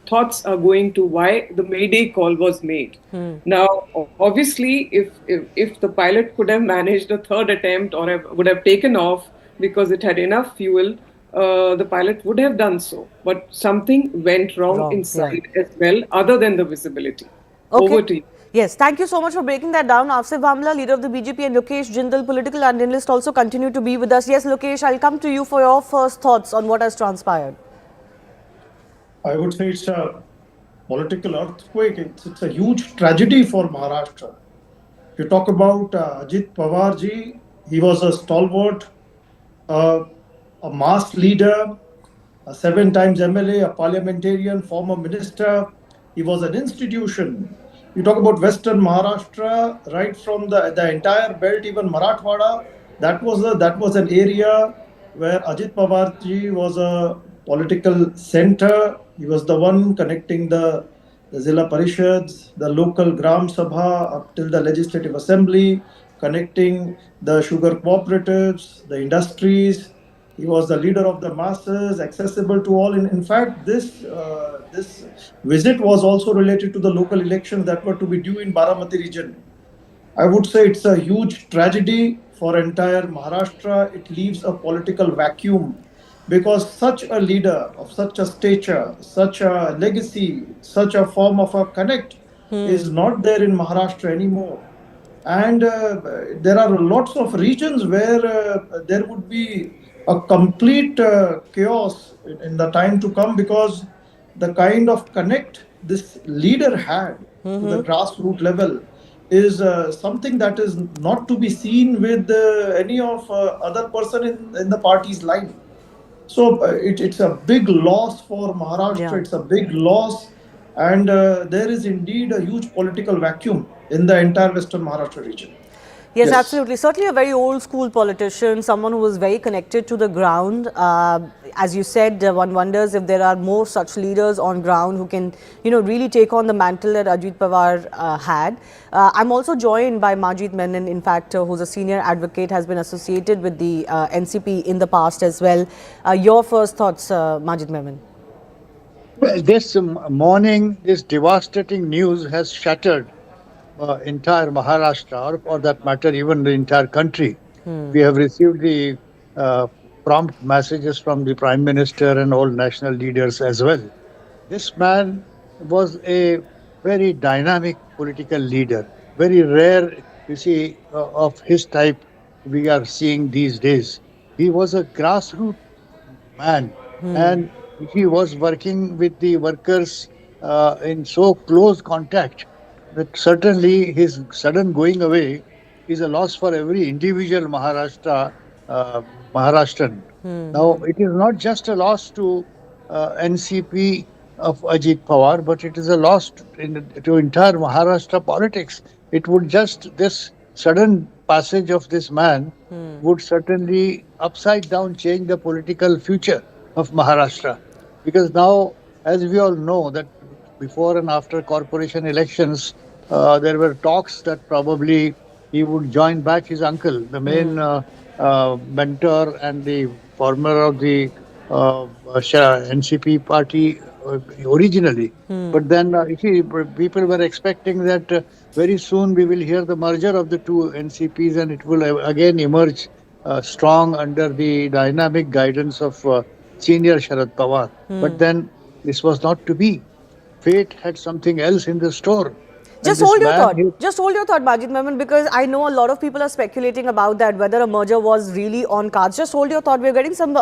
thoughts are going to why the mayday call was made. Now, obviously, if the pilot could have managed a third attempt or would have taken off because it had enough fuel, the pilot would have done so. But something went wrong inside as well, other than the visibility. Okay. Over to you. Yes, thank you so much for breaking that down. Afsif Bhamla, leader of the BJP, and Lokesh Jindal, political analyst, also continue to be with us. Yes, Lokesh, I'll come to you for your first thoughts on what has transpired. I would say it's a political earthquake. It's a huge tragedy for Maharashtra. If you talk about Ajit Pawar ji, he was a stalwart, a mass leader, a 7 times MLA, a parliamentarian, former minister. He was an institution. You talk about Western Maharashtra, right from the entire belt, even Marathwada. That was an area where Ajit Pawar ji was a political center. He was the one connecting the zilla parishads, the local gram sabha up till the legislative assembly, connecting the sugar cooperatives, the industries. He was the leader of the masses, accessible to all. In fact, this visit was also related to the local elections that were to be due in Baramati region. I would say it's a huge tragedy for entire Maharashtra. It leaves a political vacuum because such a leader of such a stature, such a legacy, such a form of a connect is not there in Maharashtra anymore. And there are lots of regions where there would be a complete chaos in the time to come, because the kind of connect this leader had to the grassroots level is something that is not to be seen with any of other person in the party's line. So it's a big loss for Maharashtra. Yeah. It's a big loss, and there is indeed a huge political vacuum in the entire Western Maharashtra region. Yes, absolutely. Certainly a very old school politician, someone who was very connected to the ground. As you said, one wonders if there are more such leaders on ground who can, really take on the mantle that Ajit Pawar had. I'm also joined by Majid Menon, in fact, who's a senior advocate, has been associated with the NCP in the past as well. Your first thoughts, Majid Menon? Well, this morning, this devastating news has shattered entire Maharashtra, or for that matter, even the entire country. We have received the uh, prompt messages from the Prime Minister and all national leaders as well. This man was a very dynamic political leader, very rare, you see, of his type we are seeing these days. He was a grassroots man, and he was working with the workers in so close contact that certainly his sudden going away is a loss for every individual uh, Maharashtrian. Now, it is not just a loss to NCP of Ajit Pawar, but it is a loss to entire Maharashtra politics. It would just, this sudden passage of this man would certainly upside down change the political future of Maharashtra. Because now, as we all know, that before and after corporation elections, there were talks that probably he would join back his uncle, the main mentor and the former of the NCP party originally. But then you see, people were expecting that very soon we will hear the merger of the two NCPs and it will again emerge strong under the dynamic guidance of senior Sharad Pawar. But then this was not to be. Fate had something else in the store. And Just this hold your man, thought. Just hold your thought, Majid Memon, because I know a lot of people are speculating about that, whether a merger was really on cards. Just hold your thought. We're getting some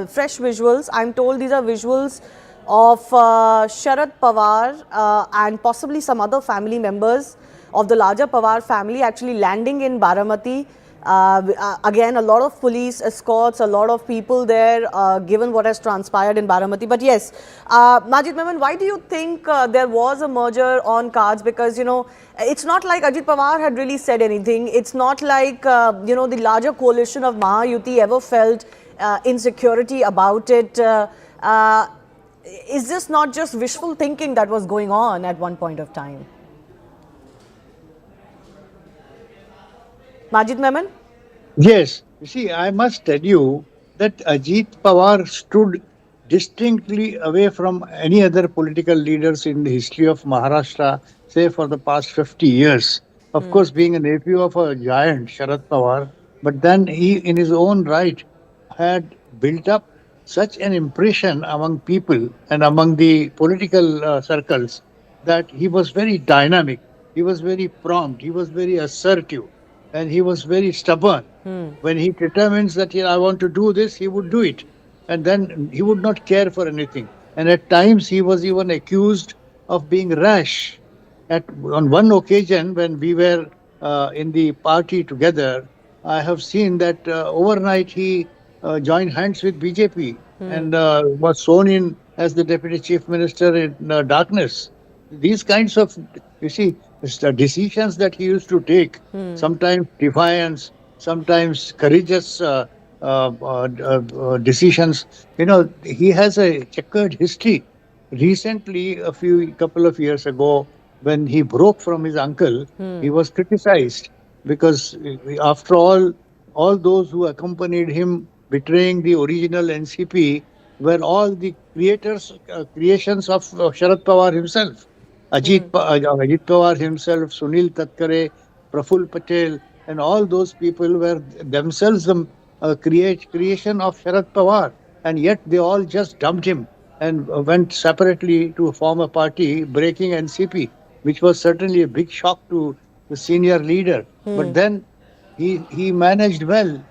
fresh visuals. I'm told these are visuals of Sharad Pawar and possibly some other family members of the larger Pawar family actually landing in Baramati. Again, a lot of police escorts, a lot of people there, given what has transpired in Baramati. But yes, Majid Memon, why do you think there was a merger on cards? Because, you know, it's not like Ajit Pawar had really said anything. It's not like, you know, the larger coalition of Mahayuti ever felt insecurity about it. Is this not just wishful thinking that was going on at one point of time? Majid Memon? yes, you see, I must tell you that Ajit Pawar stood distinctly away from any other political leaders in the history of Maharashtra, say for the past 50 years. Of course, being a nephew of a giant, Sharad Pawar, but then he, in his own right, had built up such an impression among people and among the political circles that he was very dynamic, he was very prompt, he was very assertive, and he was very stubborn. When he determines that I want to do this, he would do it. And then he would not care for anything. And at times he was even accused of being rash. On one occasion, when we were in the party together, I have seen that overnight he joined hands with BJP and was sworn in as the deputy chief minister in darkness. These kinds of, you see, decisions that he used to take, sometimes defiance, sometimes courageous decisions. You know, he has a checkered history. Recently, couple of years ago, when he broke from his uncle, he was criticized because, after all those who accompanied him betraying the original NCP were all the creations of Sharad Pawar himself. Ajit Pawar himself, Sunil Tatkare, Praful Patel, and all those people were themselves the creation of Sharad Pawar, and yet they all just dumped him and went separately to form a party, breaking NCP, which was certainly a big shock to the senior leader. But then he managed well,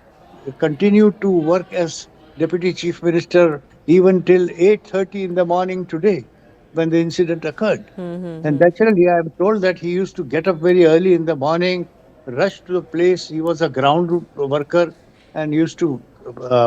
continued to work as deputy chief minister even till 8:30 in the morning today, when the incident occurred. And naturally, I am told that he used to get up very early in the morning, rush to the place. He was a ground worker and used to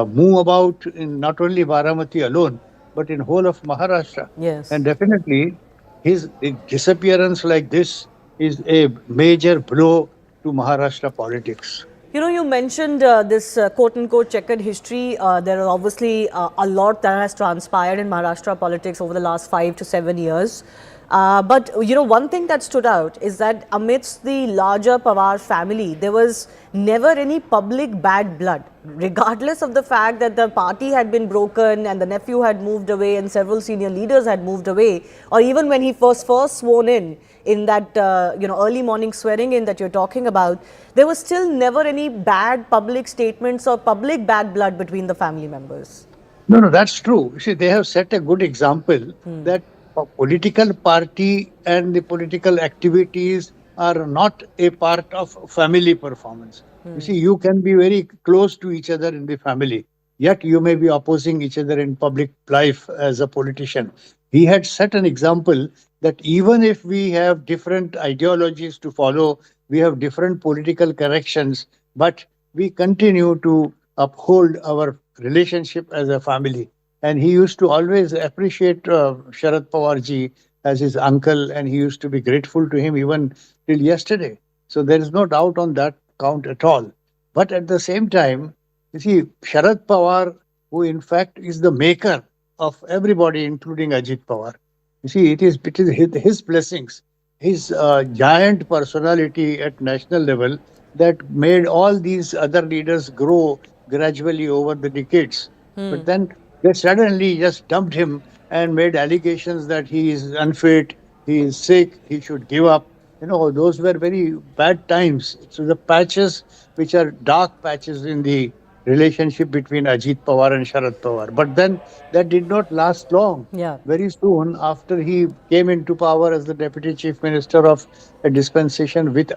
move about in not only Baramati alone, but in whole of Maharashtra. Yes. And definitely, his disappearance like this is a major blow to Maharashtra politics. You know, you mentioned this quote-unquote checkered history. There are obviously a lot that has transpired in Maharashtra politics over the last 5 to 7 years. But one thing that stood out is that amidst the larger Pawar family, there was never any public bad blood, regardless of the fact that the party had been broken and the nephew had moved away and several senior leaders had moved away, or even when he was first sworn in that early morning swearing in that you're talking about, there was still never any bad public statements or public bad blood between the family members. No, no, that's true. See, they have set a good example that a political party and the political activities are not a part of family performance. You see, you can be very close to each other in the family, yet you may be opposing each other in public life as a politician. He had set an example that even if we have different ideologies to follow, we have different political corrections, but we continue to uphold our relationship as a family. And he used to always appreciate Sharad Pawar ji as his uncle, and he used to be grateful to him even till yesterday. So there is no doubt on that count at all. But at the same time, you see, Sharad Pawar, who in fact is the maker of everybody, including Ajit Pawar. You see, it is his blessings, his giant personality at national level that made all these other leaders grow gradually over the decades. But then they suddenly just dumped him and made allegations that he is unfit, he is sick, he should give up. Those were very bad times. So the patches, which are dark patches in the relationship between Ajit Pawar and Sharad Pawar. But then that did not last long. Yeah. Very soon after he came into power as the Deputy Chief Minister of a dispensation with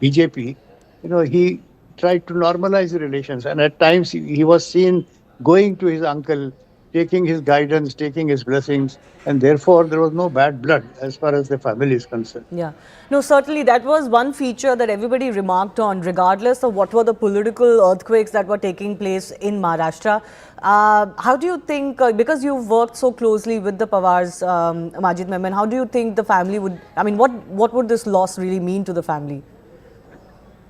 BJP, he tried to normalize the relations. And at times he was seen going to his uncle, taking his guidance, taking his blessings, and therefore there was no bad blood as far as the family is concerned. Yeah. No, certainly that was one feature that everybody remarked on, regardless of what were the political earthquakes that were taking place in Maharashtra. How do you think, because you've worked so closely with the Pawars, Majid Memon, how do you think the family would, what would this loss really mean to the family?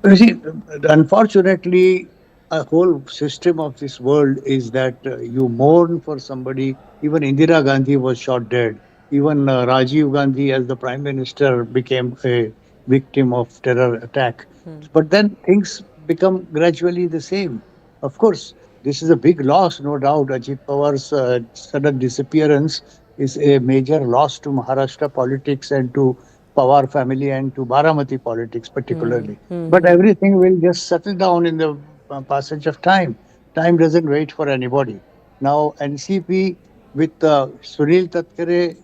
You see, unfortunately, a whole system of this world is that you mourn for somebody. Even Indira Gandhi was shot dead. Even Rajiv Gandhi, as the Prime Minister, became a victim of terror attack. But then things become gradually the same. Of course, this is a big loss, no doubt. Ajit Pawar's sudden disappearance is a major loss to Maharashtra politics and to Pawar family and to Baramati politics particularly. But everything will just settle down in the passage of time. Time doesn't wait for anybody. Now NCP with Sunil Tatkare,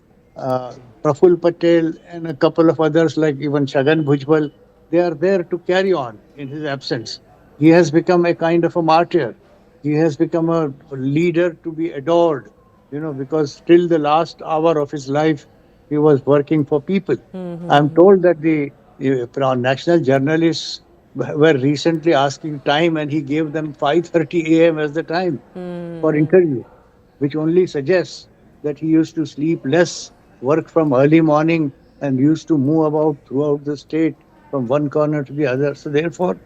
Praful Patel and a couple of others like even Chhagan Bhujbal, they are there to carry on in his absence. He has become a kind of a martyr. He has become a leader to be adored, because till the last hour of his life, he was working for people. I'm told that the national journalists were recently asking time, and he gave them 5:30 a.m. as the time for interview, which only suggests that he used to sleep less, work from early morning, and used to move about throughout the state from one corner to the other. So therefore,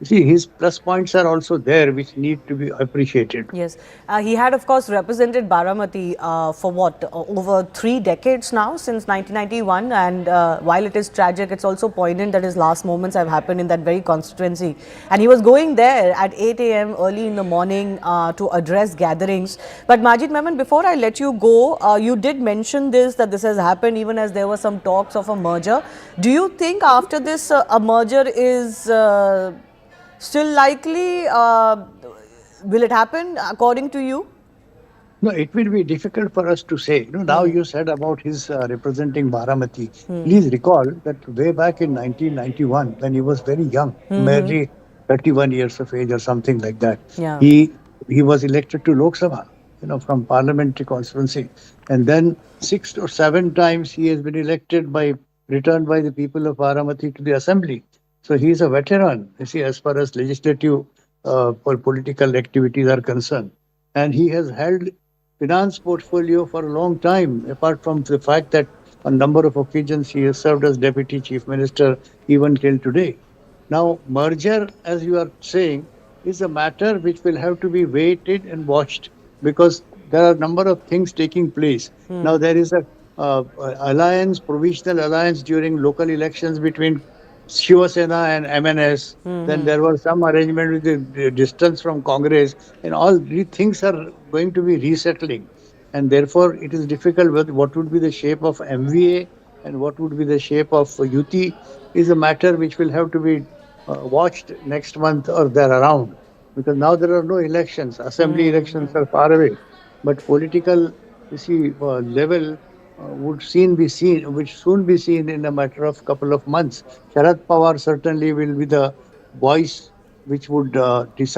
you see, his plus points are also there, which need to be appreciated. Yes. He had, of course, represented Baramati for over 3 decades now, since 1991. And while it is tragic, it's also poignant that his last moments have happened in that very constituency. And he was going there at 8 a.m. early in the morning to address gatherings. But Majid Memon, before I let you go, you did mention that this has happened even as there were some talks of a merger. Do you think after this, a merger is still likely? Will it happen according to you? No, it will be difficult for us to say. Now you said about his representing Baramati. Please recall that way back in 1991, when he was very young, merely 31 years of age or something like that, Yeah. he was elected to Lok Sabha, from parliamentary constituency. And then 6 or 7 times he has been returned by the people of Baramati to the assembly. So he is a veteran, as far as legislative or political activities are concerned. And he has held finance portfolio for a long time, apart from the fact that on a number of occasions he has served as Deputy Chief Minister even till today. Now, merger, as you are saying, is a matter which will have to be waited and watched, because there are a number of things taking place. Now, there is a alliance, provisional alliance during local elections between Shiva Sena and MNS. Then there was some arrangement with the distance from Congress, and all these things are going to be resettling. And therefore, it is difficult with what would be the shape of MVA and what would be the shape of UT is a matter which will have to be watched next month or there around, because now there are no elections. Assembly elections are far away, but political, you see, level would soon be seen in a matter of couple of months. Sharad Pawar certainly will be the voice which would which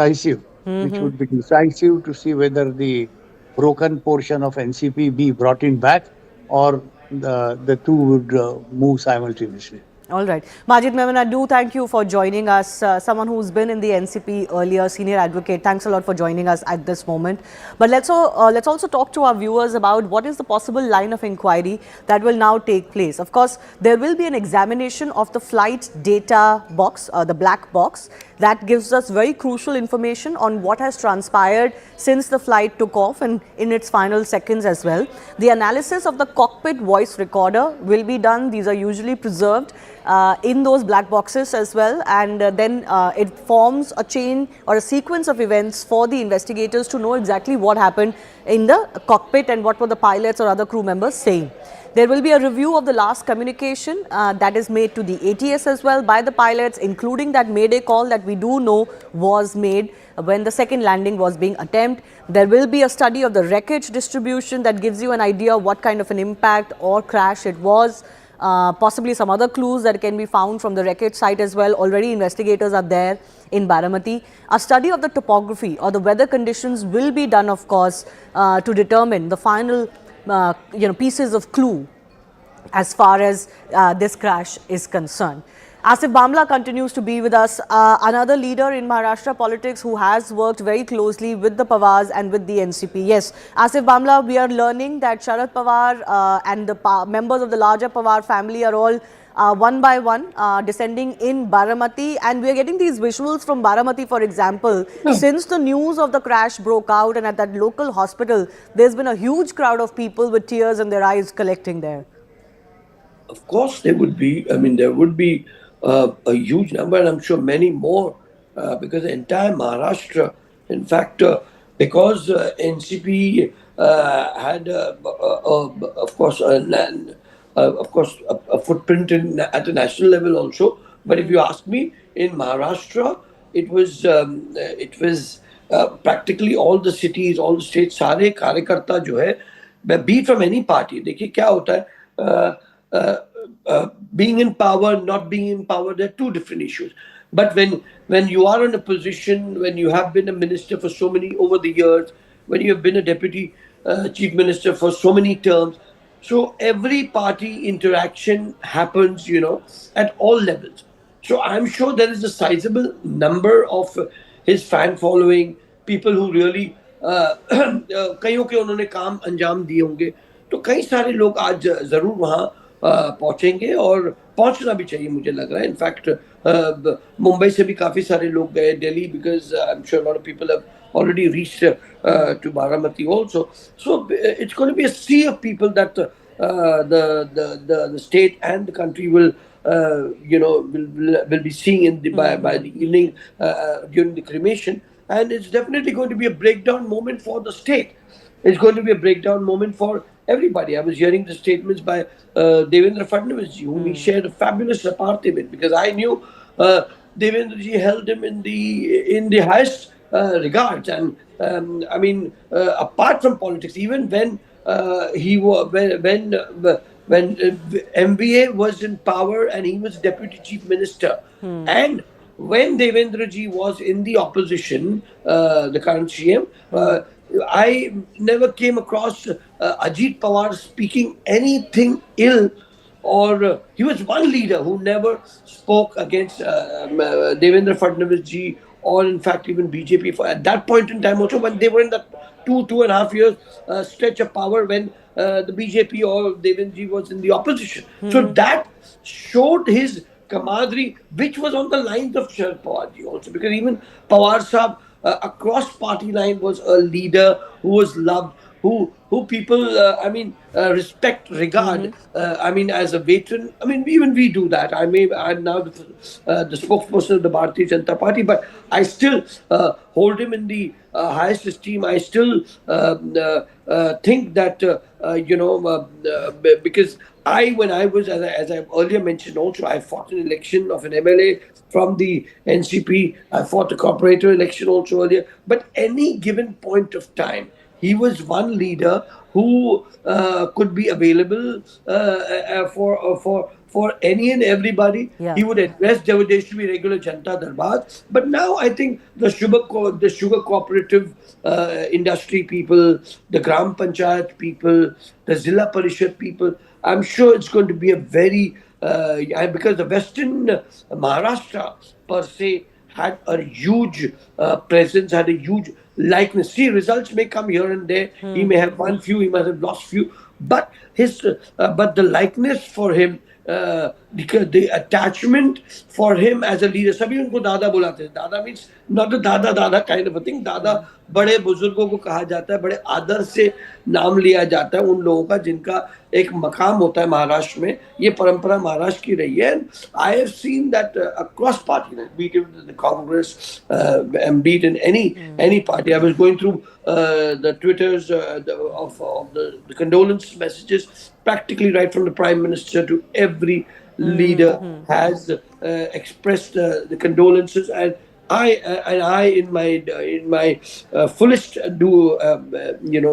would be decisive to see whether the broken portion of NCP be brought in back, or the two would move simultaneously. All right. Majid Memon, I do thank you for joining us. Someone who's been in the NCP earlier, senior advocate. Thanks a lot for joining us at this moment. But let's also talk to our viewers about what is the possible line of inquiry that will now take place. Of course, there will be an examination of the flight data box, the black box, that gives us very crucial information on what has transpired since the flight took off and in its final seconds as well. The analysis of the cockpit voice recorder will be done. These are usually preserved in those black boxes as well, and then it forms a chain or a sequence of events for the investigators to know exactly what happened in the cockpit and what were the pilots or other crew members saying. There will be a review of the last communication that is made to the ATS as well by the pilots, including that mayday call that we do know was made when the second landing was being attempted. There will be a study of the wreckage distribution that gives you an idea of what kind of an impact or crash it was. Possibly some other clues that can be found from the wreckage site as well. Already investigators are there in Baramati. A study of the topography or the weather conditions will be done, of course, to determine the final pieces of clue as far as this crash is concerned. Asif Bamla continues to be with us, another leader in Maharashtra politics who has worked very closely with the Pawars and with the NCP. Yes, Asif Bamla, we are learning that Sharad Pawar and the members of the larger Pawar family are all one by one descending in Baramati, and we are getting these visuals from Baramati, for example. Since the news of the crash broke out and at that local hospital, there's been a huge crowd of people with tears in their eyes collecting there. Of course, there would be. I mean, there would be a huge number, and I'm sure many more, because the entire Maharashtra, in fact, because NCP had, of course, a footprint at the national level also. But if you ask me, in Maharashtra, it was practically all the cities, all the states, सारे कार्यकर्ता जो है, be from any party. देखिए क्या होता है, being in power, not being in power, they're two different issues. But when you are in a position, when you have been a minister for so many over the years, when you have been a deputy chief minister for so many terms, so every party interaction happens, at all levels. So I'm sure there is a sizable number of his fan following, people who really कईयों के उन्होंने काम अंजाम दिए होंगे, तो कई सारे लोग आज जरूर वहाँ पहुंचेंगे और पहुंचना भी चाहिए, मुझे लग रहा है. इनफैक्ट मुंबई से भी काफी सारे लोग गए, Delhi, because I'm sure a lot of people have already reached to Baramati also. So it's going to be a sea of people that the state and the country will be seeing by the evening during the cremation, and it's definitely going to be a breakdown moment for the state. It's going to be a breakdown moment for everybody. I was hearing the statements by Devendra Fadnavis, whom he shared a fabulous repartee with, because I knew Devendra ji held him in the highest regards, and I mean, apart from politics, even when when MVA was in power and he was deputy chief minister, and when Devendra ji was in the opposition, the current CM, I never came across Ajit Pawar speaking anything ill, or he was one leader who never spoke against Devendra Fadnavis ji, or in fact even BJP at that point in time also, when they were in that 2.5 years stretch of power when the BJP or Devendra ji was in the opposition. So that showed his camaraderie, which was on the lines of Sharad Pawar ji also, because even Pawar Sahab across party line was a leader who was loved, who who people, respect, regard. As a veteran, even we do that. I'm now the spokesperson of the Bharatiya Janata Party, but I still hold him in the highest esteem. I still think that because when I was, as I earlier mentioned, also I fought an election of an MLA from the NCP. I fought a corporator election also earlier. But any given point of time, he was one leader who could be available for any and everybody. Yeah. He would address. There used to be regular Janta Darbars, but now I think the sugar cooperative industry people, the Gram Panchayat people, the Zilla Parishad people, I'm sure it's going to be a very because the Western Maharashtra per se had a huge presence, had a huge likeness. See, results may come here and there. He may have won few, he must have lost few, but but the likeness for him, the attachment for him as a leader. सभी उनको दादा बुलाते हैं. दादा means not a दादा kind of a thing. दादा बड़े बुजुर्गों को कहा जाता है, बड़े आदर से नाम लिया जाता है उन लोगों का जिनका एक मकाम होता है महाराष्ट्र में. ये परंपरा महाराष्ट्र की रही है. I have seen that across party, be it in the Congress, be it in any party. I was going through the Twitters of the condolence messages, practically right from the Prime Minister to every leader has expressed the condolences, and I in my fullest do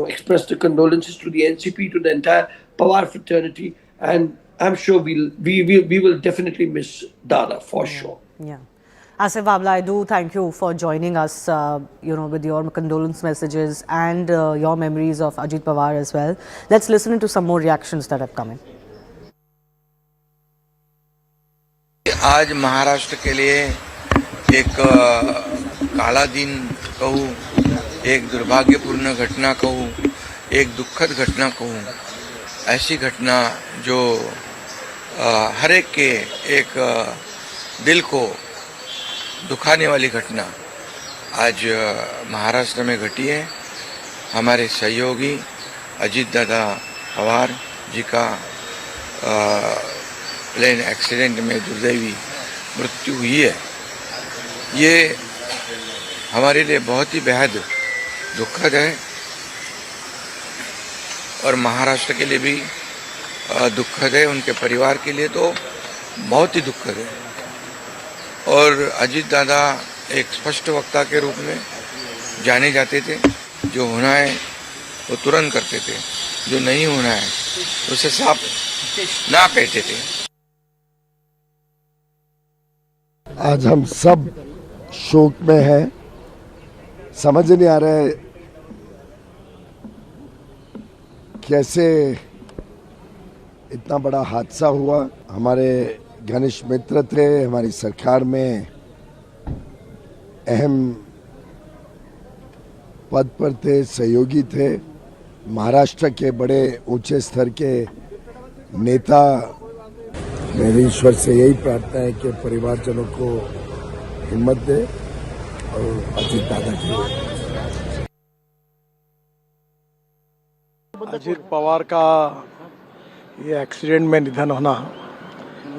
express the condolences to the NCP, to the entire Pawar fraternity, and I'm sure we will definitely miss Dada for sure. Yeah. Asif Babla, I do thank you for joining us, with your condolence messages and your memories of Ajit Pawar as well. Let's listen into some more reactions that have come in. आज महाराष्ट्र के लिए एक काला दिन कहूँ, एक दुर्भाग्यपूर्ण घटना कहूँ, एक दुखद घटना कहूँ, ऐसी घटना जो हर एक के एक दिल को दुखाने वाली घटना आज महाराष्ट्र में घटी है. हमारे सहयोगी अजीत दादा पवार जी का प्लेन एक्सीडेंट में दुर्दैवी मृत्यु हुई है. ये हमारे लिए बहुत ही बेहद दुखद है और महाराष्ट्र के लिए भी दुखद है. उनके परिवार के लिए तो बहुत ही दुखद है. और अजीत दादा एक स्पष्ट वक्ता के रूप में जाने जाते थे. जो होना है वो तुरंत करते थे, जो नहीं होना है उसे साफ ना कहते थे. आज हम सब शोक में हैं. समझ नहीं आ रहा है कैसे इतना बड़ा हादसा हुआ. हमारे घनिष्ठ मित्र थे, हमारी सरकार में अहम पद पर थे, सहयोगी थे, महाराष्ट्र के बड़े ऊंचे स्तर के नेता. मेरी ईश्वर से यही प्रार्थना है कि परिवारजनों को हिम्मत दे और अजीत दादा की. अजीत पवार का ये एक्सीडेंट में निधन होना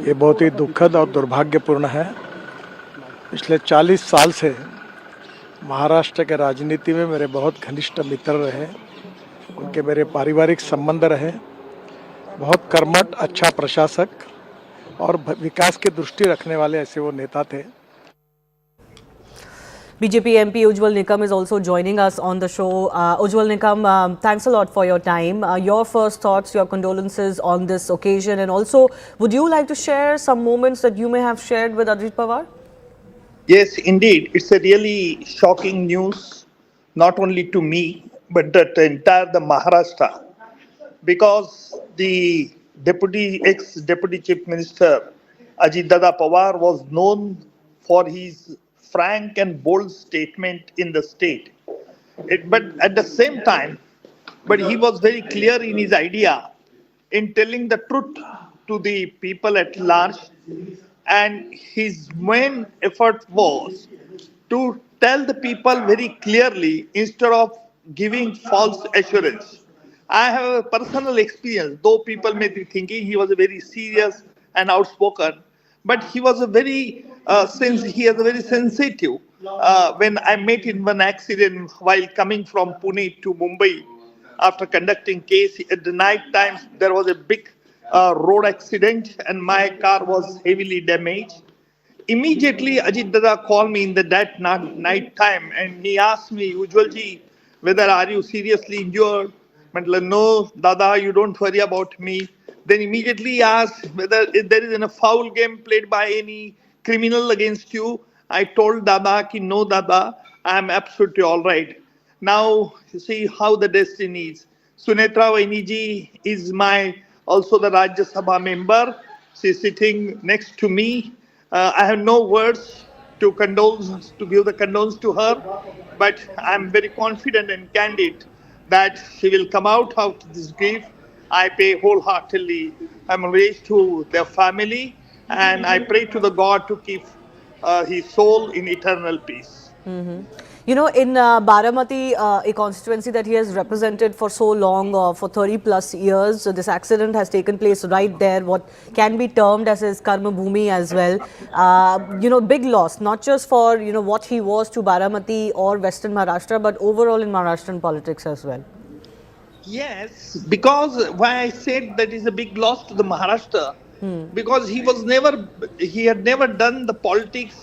ये बहुत ही दुखद और दुर्भाग्यपूर्ण है. पिछले 40 साल से महाराष्ट्र के राजनीति में मेरे बहुत घनिष्ठ मित्र रहे, उनके मेरे पारिवारिक संबंध रहे. बहुत कर्मठ, अच्छा प्रशासक और विकास की दृष्टि रखने वाले ऐसे वो नेता थे. BJP MP Ujjwal Nikam is also joining us on the show. Ujjwal Nikam, thanks a lot for your time. Your first thoughts, your condolences on this occasion, and also would you like to share some moments that you may have shared with Ajit Pawar? Yes, indeed. It's a really shocking news, not only to me, but the entire Maharashtra, because the ex-deputy chief minister Ajit Dada Pawar was known for his frank and bold statement in the state. But at the same time, he was very clear in his idea in telling the truth to the people at large, and his main effort was to tell the people very clearly instead of giving false assurance. I have a personal experience, though people may be thinking he was a very serious and outspoken, but he was a very, since he is a very sensitive. When I met in one accident while coming from Pune to Mumbai, after conducting case at the night times, there was a big road accident and my car was heavily damaged. Immediately, Ajit Dada called me in night time and he asked me, Ujwalji, whether are you seriously injured? Like, no, Dada, you don't worry about me. Then immediately he asked whether if there is a foul game played by any criminal against you. I told Dada, ki, no, Dada, I am absolutely all right. Now, you see how the destiny is. Sunetra Vainiji is my also the Rajya Sabha member. She's sitting next to me. I have no words to give the condolence to her, but I'm very confident and candid that she will come out of this grief. I pay wholeheartedly homage to their family, and I pray to the God to keep his soul in eternal peace. You know, in Baramati, a constituency that he has represented for so long, for 30 plus years, so this accident has taken place right there, what can be termed as his karma bhumi as well. You know, big loss, not just for, you know, what he was to Baramati or Western Maharashtra, but overall in Maharashtrian politics as well. Yes, because why I said that is a big loss to the Maharashtra, because he had never done the politics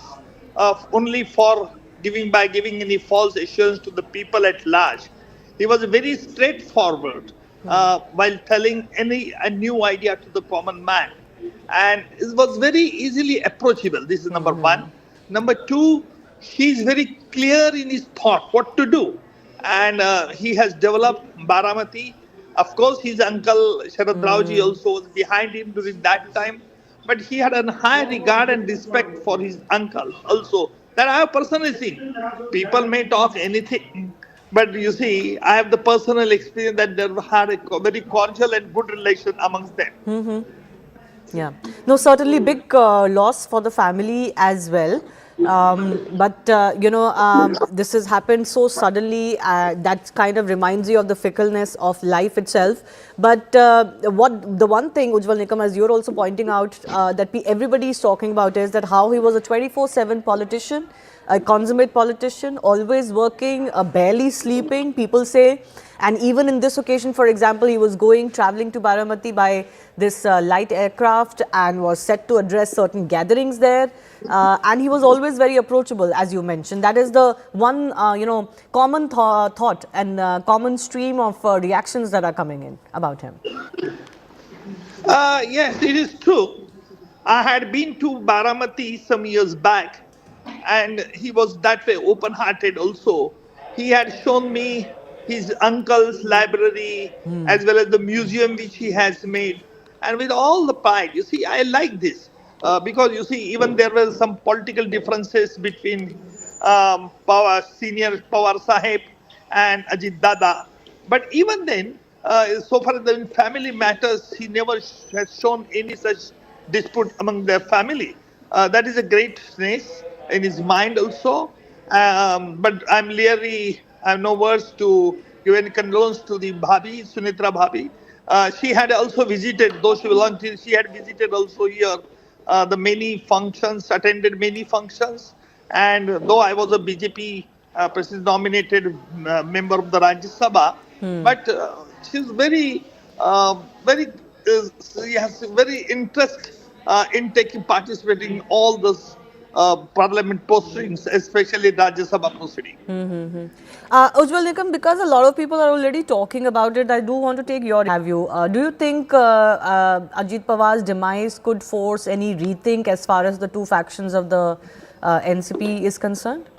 of only for giving any false assurance to the people at large. He was very straightforward while telling a new idea to the common man, and it was very easily approachable. This is number one. Number two, he is very clear in his thought what to do, and he has developed Baramati. Of course, his uncle Sharad Raoji also was behind him during that time, but he had a high regard and respect for his uncle also. That I have personally seen. People may talk anything, but you see, I have the personal experience that they had a very cordial and good relation amongst them. Yeah, no, certainly big loss for the family as well. But you know, this has happened so suddenly that kind of reminds you of the fickleness of life itself. But the one thing, Ujjwal Nikam, as you're also pointing out, that everybody is talking about is that how he was a 24/7 politician, a consummate politician, always working, barely sleeping, people say. And even in this occasion, for example, he was traveling to Baramati by this light aircraft and was set to address certain gatherings there. And he was always very approachable, as you mentioned. That is the one, you know, common thought and common stream of reactions that are coming in about him. Yes, it is true. I had been to Baramati some years back, and he was that way open hearted also. He had shown me his uncle's library as well as the museum which he has made, and with all the pride. You see, I like this because you see, even there were some political differences between Senior Pawar Sahib and Ajit Dada. But even then, so far as in family matters, he never has shown any such dispute among their family. That is a greatness in his mind also. But I'm leery, I have no words to give any condolence to the Bhabi, Sunitra Bhabi. She had also visited, though she belonged to, she had visited also here the many functions, attended many functions. And though I was a BJP president nominated member of the Rajya Sabha, but she's she has very interest in participating in all those parliament postings, especially Rajya Sabha proceeding. Ujjwal Nikam, because a lot of people are already talking about it, I do want to take your view. Do you think Ajit Pawar's demise could force any rethink as far as the two factions of the NCP is concerned?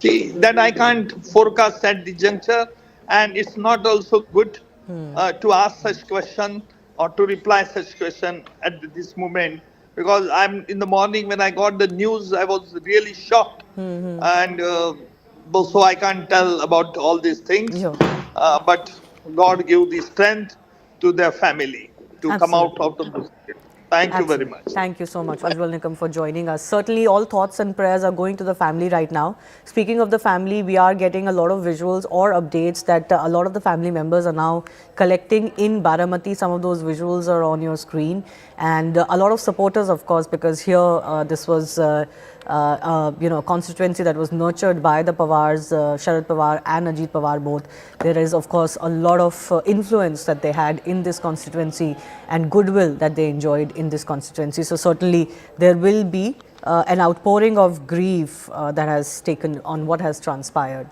See, that I can't forecast at the juncture, and it's not also good to ask such question or to reply such question at this moment, because I'm in the morning when I got the news, I was really shocked, and so I can't tell about all these things. But God give the strength to their family to come out of the. Thank you very much. Thank you so much, Ujjwal Nikam, for joining us. Certainly, all thoughts and prayers are going to the family right now. Speaking of the family, we are getting a lot of visuals or updates that a lot of the family members are now collecting in Baramati. Some of those visuals are on your screen. And a lot of supporters, of course, because here this was constituency that was nurtured by the Pawars, Sharad Pawar and Ajit Pawar both. There is, of course, a lot of influence that they had in this constituency and goodwill that they enjoyed in this constituency. So certainly there will be an outpouring of grief that has taken on what has transpired.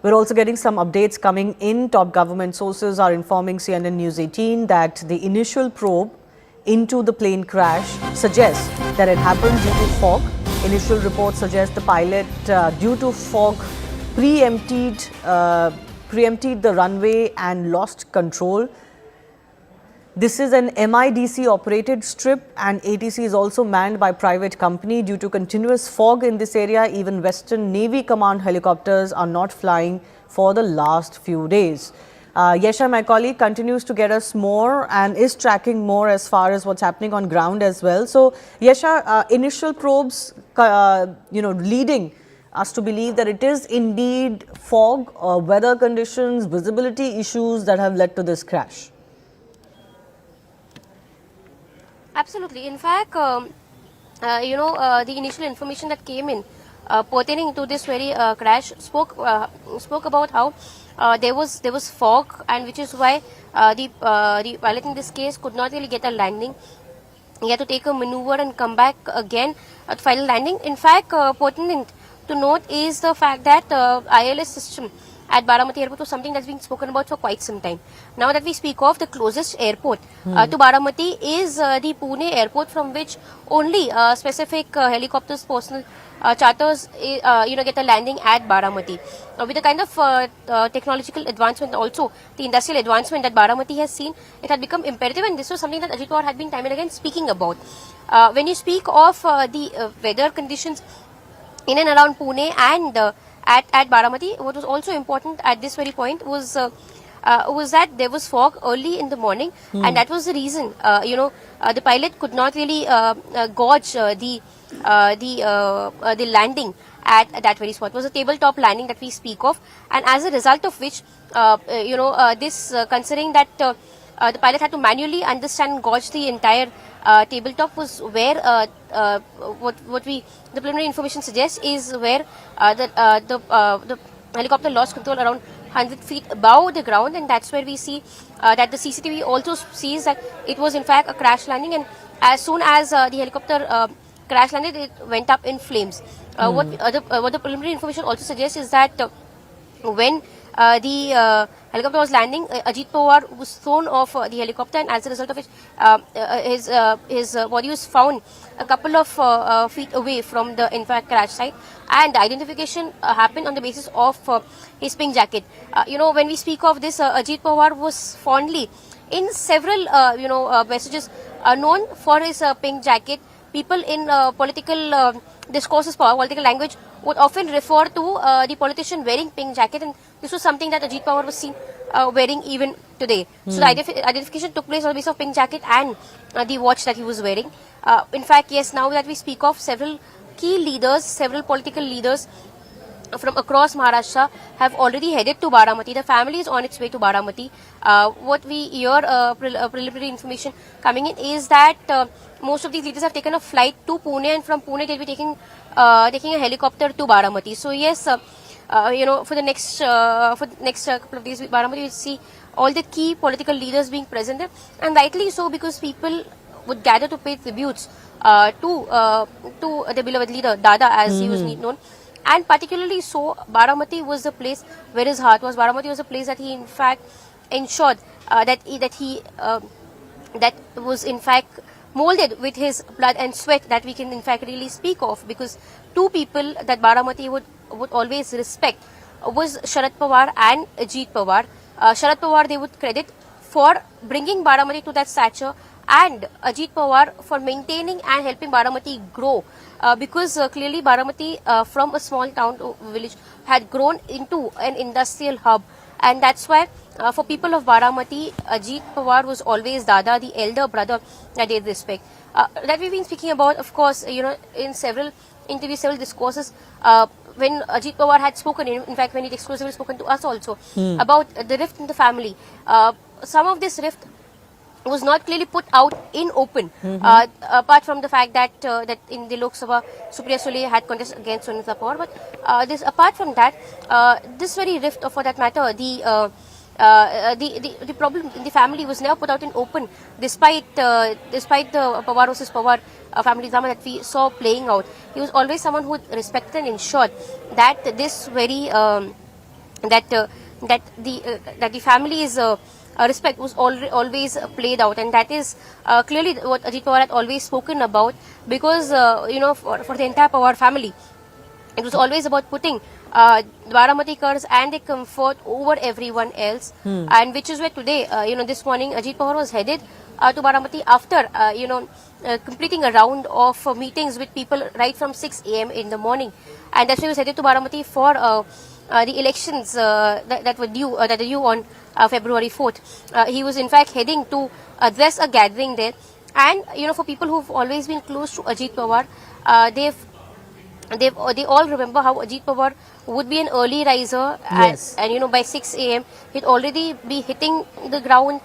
We're also getting some updates coming in. Top government sources are informing CNN News 18 that the initial probe into the plane crash suggests that it happened due to fog. Initial reports suggest the pilot, due to fog, preempted the runway and lost control. This is an MIDC operated strip, and ATC is also manned by private company. Due to continuous fog in this area, even Western Navy Command helicopters are not flying for the last few days. Yesha, my colleague, continues to get us more and is tracking more as far as what's happening on ground as well. So, Yesha, initial probes, leading us to believe that it is indeed fog, weather conditions, visibility issues that have led to this crash. Absolutely. In fact, the initial information that came in pertaining to this very crash spoke about how there was fog, and which is why the pilot in this case could not really get a landing. He had to take a maneuver and come back again at final landing. In fact, pertinent to note is the fact that ILS system at Baramati airport was something that's been spoken about for quite some time. Now that we speak of, the closest airport to Baramati is the Pune airport, from which only specific helicopters, personal charters, get a landing at Baramati. With the kind of technological advancement, also the industrial advancement that Baramati has seen, it had become imperative, and this was something that Ajit Pawar had been time and again speaking about. When you speak of the weather conditions in and around Pune and at Baramati, what was also important at this very point was that there was fog early in the morning, and that was the reason the pilot could not really gauge the landing at that very spot. It was a tabletop landing that we speak of, and as a result of which, considering that the pilot had to manually understand and gauge the entire tabletop, was where the preliminary information suggests is where the helicopter lost control around 100 feet above the ground, and that's where we see that the CCTV also sees that it was in fact a crash landing, and as soon as the helicopter crash landed, it went up in flames. What the preliminary information also suggests is that when the helicopter was landing, Ajit Pawar was thrown off the helicopter, and as a result of it, his body was found a couple of feet away from the in fact crash site, and the identification happened on the basis of his pink jacket. When we speak of this, Ajit Pawar was fondly in several messages known for his pink jacket. People in political discourses, political language, would often refer to the politician wearing pink jacket, and this was something that Ajit Pawar was seen wearing even today. So the identification took place on the basis of pink jacket and the watch that he was wearing. In fact, yes, now that we speak of, several key leaders, several political leaders from across Maharashtra have already headed to Baramati. The family is on its way to Baramati. What we hear, preliminary information coming in, is that most of these leaders have taken a flight to Pune, and from Pune they'll be taking a helicopter to Baramati. So yes, for the next couple of days, Baramati will see all the key political leaders being present there, and rightly so, because people would gather to pay tributes to the beloved leader, Dada, as he was known. And particularly so, Baramati was the place where his heart was. Baramati was a place that he in fact ensured that was in fact molded with his blood and sweat, that we can in fact really speak of, because two people that Baramati would always respect was Sharad Pawar and Ajit Pawar. Sharad Pawar they would credit for bringing Baramati to that stature, and Ajit Pawar for maintaining and helping Baramati grow, because clearly Baramati from a small town to village had grown into an industrial hub, and that's why For people of Baramati, Ajit Pawar was always Dada, the elder brother that they respect. That we've been speaking about, of course, in several interviews, several discourses, when Ajit Pawar had spoken, in fact, when he'd exclusively spoken to us also, about the rift in the family. Some of this rift was not clearly put out in open, apart from the fact that that in the Lok Sabha, Supriya Sule had contested against Sunita Pawar. But apart from that, this very rift, or for that matter, the problem in the family was never put out in open, despite the Pawar versus Pawar family drama that we saw playing out. He was always someone who respected and ensured that this very that the family's respect was always played out, and that is clearly what Ajit Pawar had always spoken about, because for the entire Pawar family, it was always about putting Baramatikars and their comfort over everyone else, and which is where today, this morning, Ajit Pawar was headed to Baramati after, completing a round of meetings with people right from 6 a.m. in the morning, and that's why he was headed to Baramati for the elections that were due on February 4th. He was in fact heading to address a gathering there, and for people who've always been close to Ajit Pawar, they all remember how Ajit Pawar would be an early riser, Yes. and by 6 a.m. he'd already be hitting the ground,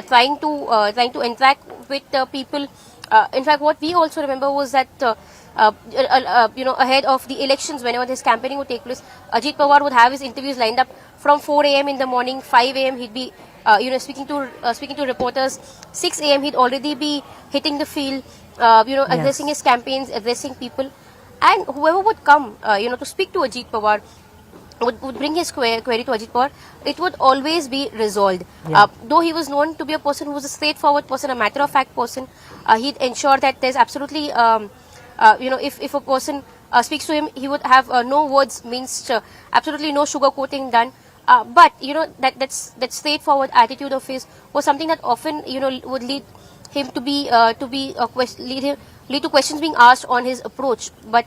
trying to interact with people. In fact, what we also remember was that ahead of the elections, whenever this campaigning would take place, Ajit Pawar would have his interviews lined up from 4 a.m. in the morning. 5 a.m. he'd be speaking to reporters. 6 a.m. he'd already be hitting the field, addressing his campaigns, addressing people. And whoever would come, to speak to Ajit Pawar, would bring his query to Ajit Pawar, it would always be resolved. Though he was known to be a person who was a straightforward person, a matter-of-fact person, he'd ensure that there's absolutely, if a person speaks to him, he would have no words minced, absolutely no sugarcoating done. But that straightforward attitude of his was something that often would lead him to be lead to questions being asked on his approach. But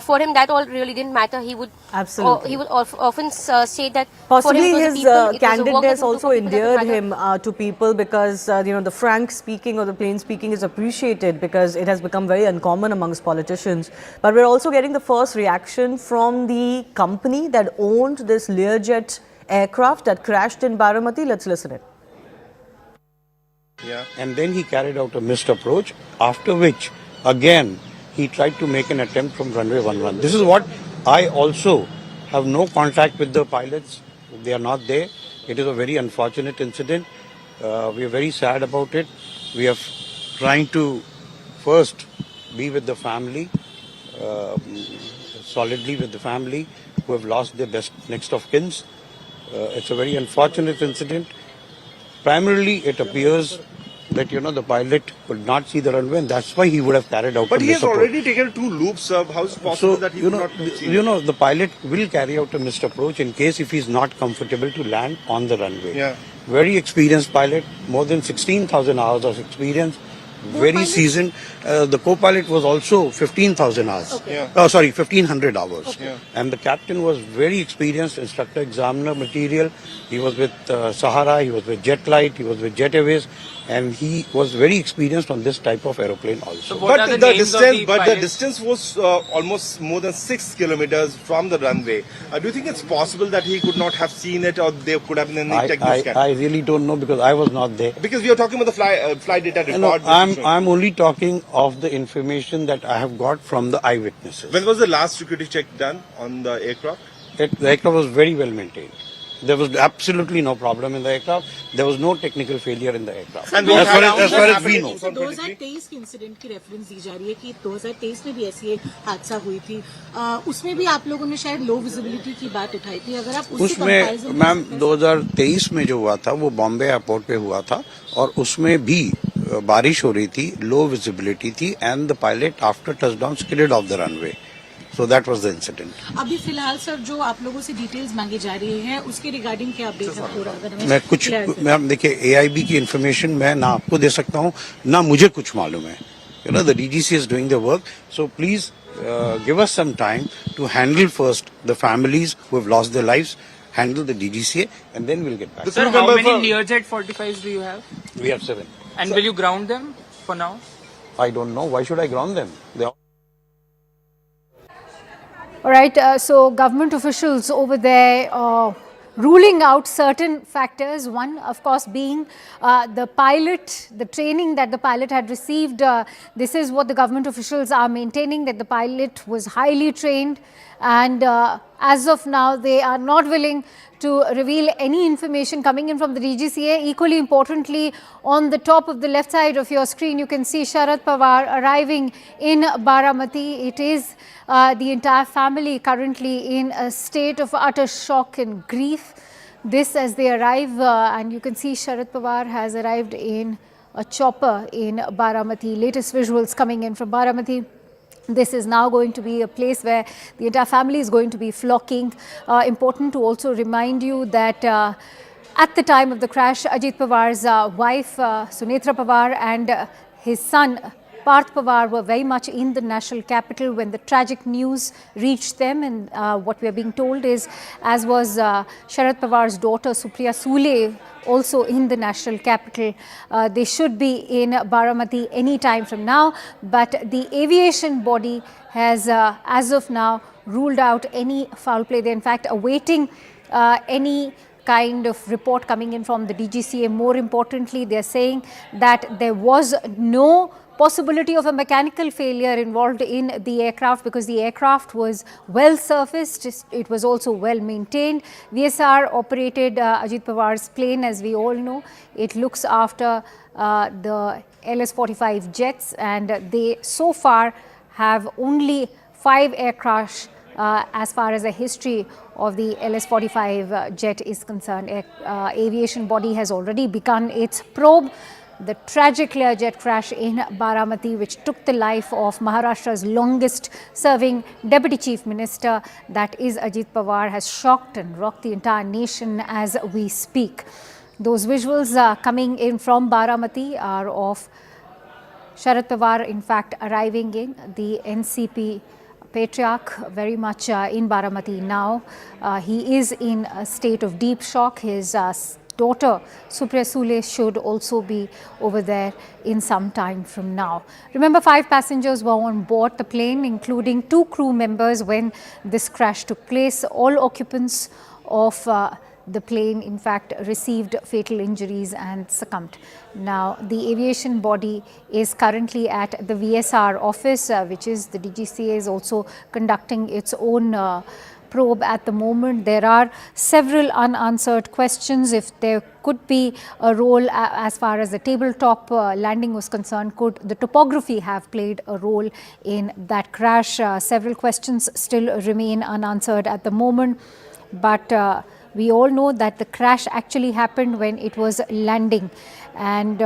for him, that all really didn't matter. He would often say that possibly for him, his people, candidness also endeared him to people, because the frank speaking or the plain speaking is appreciated, because it has become very uncommon amongst politicians. But we're also getting the first reaction from the company that owned this Learjet aircraft that crashed in Baramati. Let's listen it. And then he carried out a missed approach, after which again he tried to make an attempt from runway 11. This is what I also have no contact with the pilots. They are not there. It is a very unfortunate incident. We are very sad about it. We are trying to first be with the family, solidly with the family who have lost their best next of kins. It's a very unfortunate incident. Primarily, it appears that the pilot could not see the runway, and that's why he would have carried out. But he has already taken 2 loops. How is it possible that he would not see? The pilot will carry out a missed approach in case if he's not comfortable to land on the runway. Yeah. Very experienced pilot, more than 16,000 hours of experience. Very seasoned. The co-pilot was also 15,000 hours. Okay. 1,500 hours. Yeah. And the captain was very experienced, instructor examiner material. He was with Sahara, he was with Jetlight, he was with Jet Airways, and he was very experienced on this type of aeroplane also. So but the distance was almost more than 6 kilometers from the runway. Do you think it's possible that he could not have seen it, or there could have been any technical scan? I really don't know, because I was not there. Because we are talking about the flight data report. I'm only talking of the information that I have got from the eyewitnesses. When was the last security check done on the aircraft? The aircraft was very well maintained. There was absolutely no problem in the aircraft. There was no technical failure in the aircraft. And as far as we know. 2023 के incident की reference दी जा रही है कि 2023 में भी ऐसी एक हादसा हुई थी, उसमें भी आप लोगों ने शायद लो विजिबिलिटी की बात उठाई थी. अगर आप उसमें मैम 2023 में जो हुआ था वो बॉम्बे एयरपोर्ट पे हुआ था, और उसमें भी बारिश हो रही थी, लो विजिबिलिटी थी, and the pilot after touchdown skidded off the runway. So that was the incident. अभी फिलहाल सर जो आप लोगों से डिटेल्स मांगी जा रही हैं उसके रिगार्डिंग क्या अपडेट है पूरा? मैं देखिए AIB की इन्फॉर्मेशन मैं ना आपको दे सकता हूँ, ना मुझे कुछ मालूम है. The DGC is doing the work. So please give us some time to handle first the families who have lost their lives, handle the DGCA, and then we'll get back. Sir, how many Learjet 45s do you have? We have 7. And will you ground them for now? I don't know. Why should I ground them? All right, so government officials over there ruling out certain factors. One, of course, being the pilot, the training that the pilot had received. This is what the government officials are maintaining, that the pilot was highly trained, and as of now, they are not willing to reveal any information coming in from the DGCA. Equally importantly, on the top of the left side of your screen, you can see Sharad Pawar arriving in Baramati. It is the entire family currently in a state of utter shock and grief. This as they arrive, and you can see Sharad Pawar has arrived in a chopper in Baramati. Latest visuals coming in from Baramati. This is now going to be a place where the entire family is going to be flocking. Important to also remind you that at the time of the crash, Ajit Pawar's wife, Sunetra Pawar, and his son, Parth Pawar, were very much in the national capital when the tragic news reached them. And what we are being told is, as was Sharad Pawar's daughter, Supriya Sule, also in the national capital. They should be in Baramati any time from now, but the aviation body has, as of now, ruled out any foul play. They're in fact awaiting any kind of report coming in from the DGCA. More importantly, they're saying that there was no possibility of a mechanical failure involved in the aircraft because the aircraft was well surfaced. It was also well maintained. VSR operated Ajit Pawar's plane, as we all know. It looks after the LS-45 jets, and they so far have only 5 air crash as far as the history of the LS-45 jet is concerned. Aviation body has already begun its probe. The tragic Learjet crash in Baramati, which took the life of Maharashtra's longest serving Deputy Chief Minister, that is Ajit Pawar, has shocked and rocked the entire nation as we speak. Those visuals coming in from Baramati are of Sharad Pawar, in fact, arriving in the NCP patriarch, very much in Baramati now. He is in a state of deep shock. His daughter Supriya Sule should also be over there in some time from now. Remember, 5 passengers were on board the plane, including 2 crew members when this crash took place. All occupants of the plane, in fact, received fatal injuries and succumbed. Now, the aviation body is currently at the VSR office, which is the DGCA is also conducting its own probe at the moment. There are several unanswered questions. If there could be a role as far as the tabletop landing was concerned, could the topography have played a role in that crash? Several questions still remain unanswered at the moment, but we all know that the crash actually happened when it was landing. And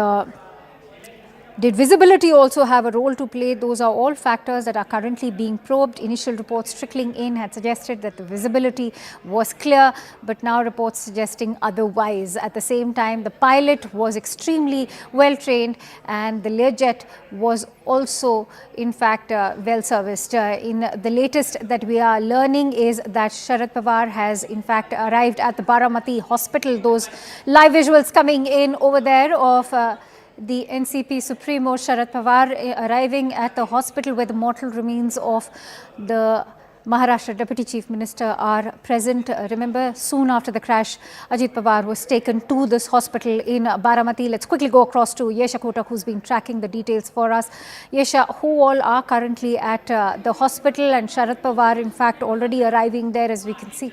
did visibility also have a role to play? Those are all factors that are currently being probed. Initial reports trickling in had suggested that the visibility was clear, but now reports suggesting otherwise. At the same time, the pilot was extremely well trained, and the Learjet was also, in fact, well serviced. In the latest that we are learning is that Sharad Pawar has, in fact, arrived at the Baramati hospital. Those live visuals coming in over there of the NCP Supremo Sharad Pawar arriving at the hospital where the mortal remains of the Maharashtra Deputy Chief Minister are present. Remember, soon after the crash, Ajit Pawar was taken to this hospital in Baramati. Let's quickly go across to Yesha Kotak, who's been tracking the details for us. Yesha, who all are currently at the hospital, and Sharad Pawar, in fact, already arriving there, as we can see?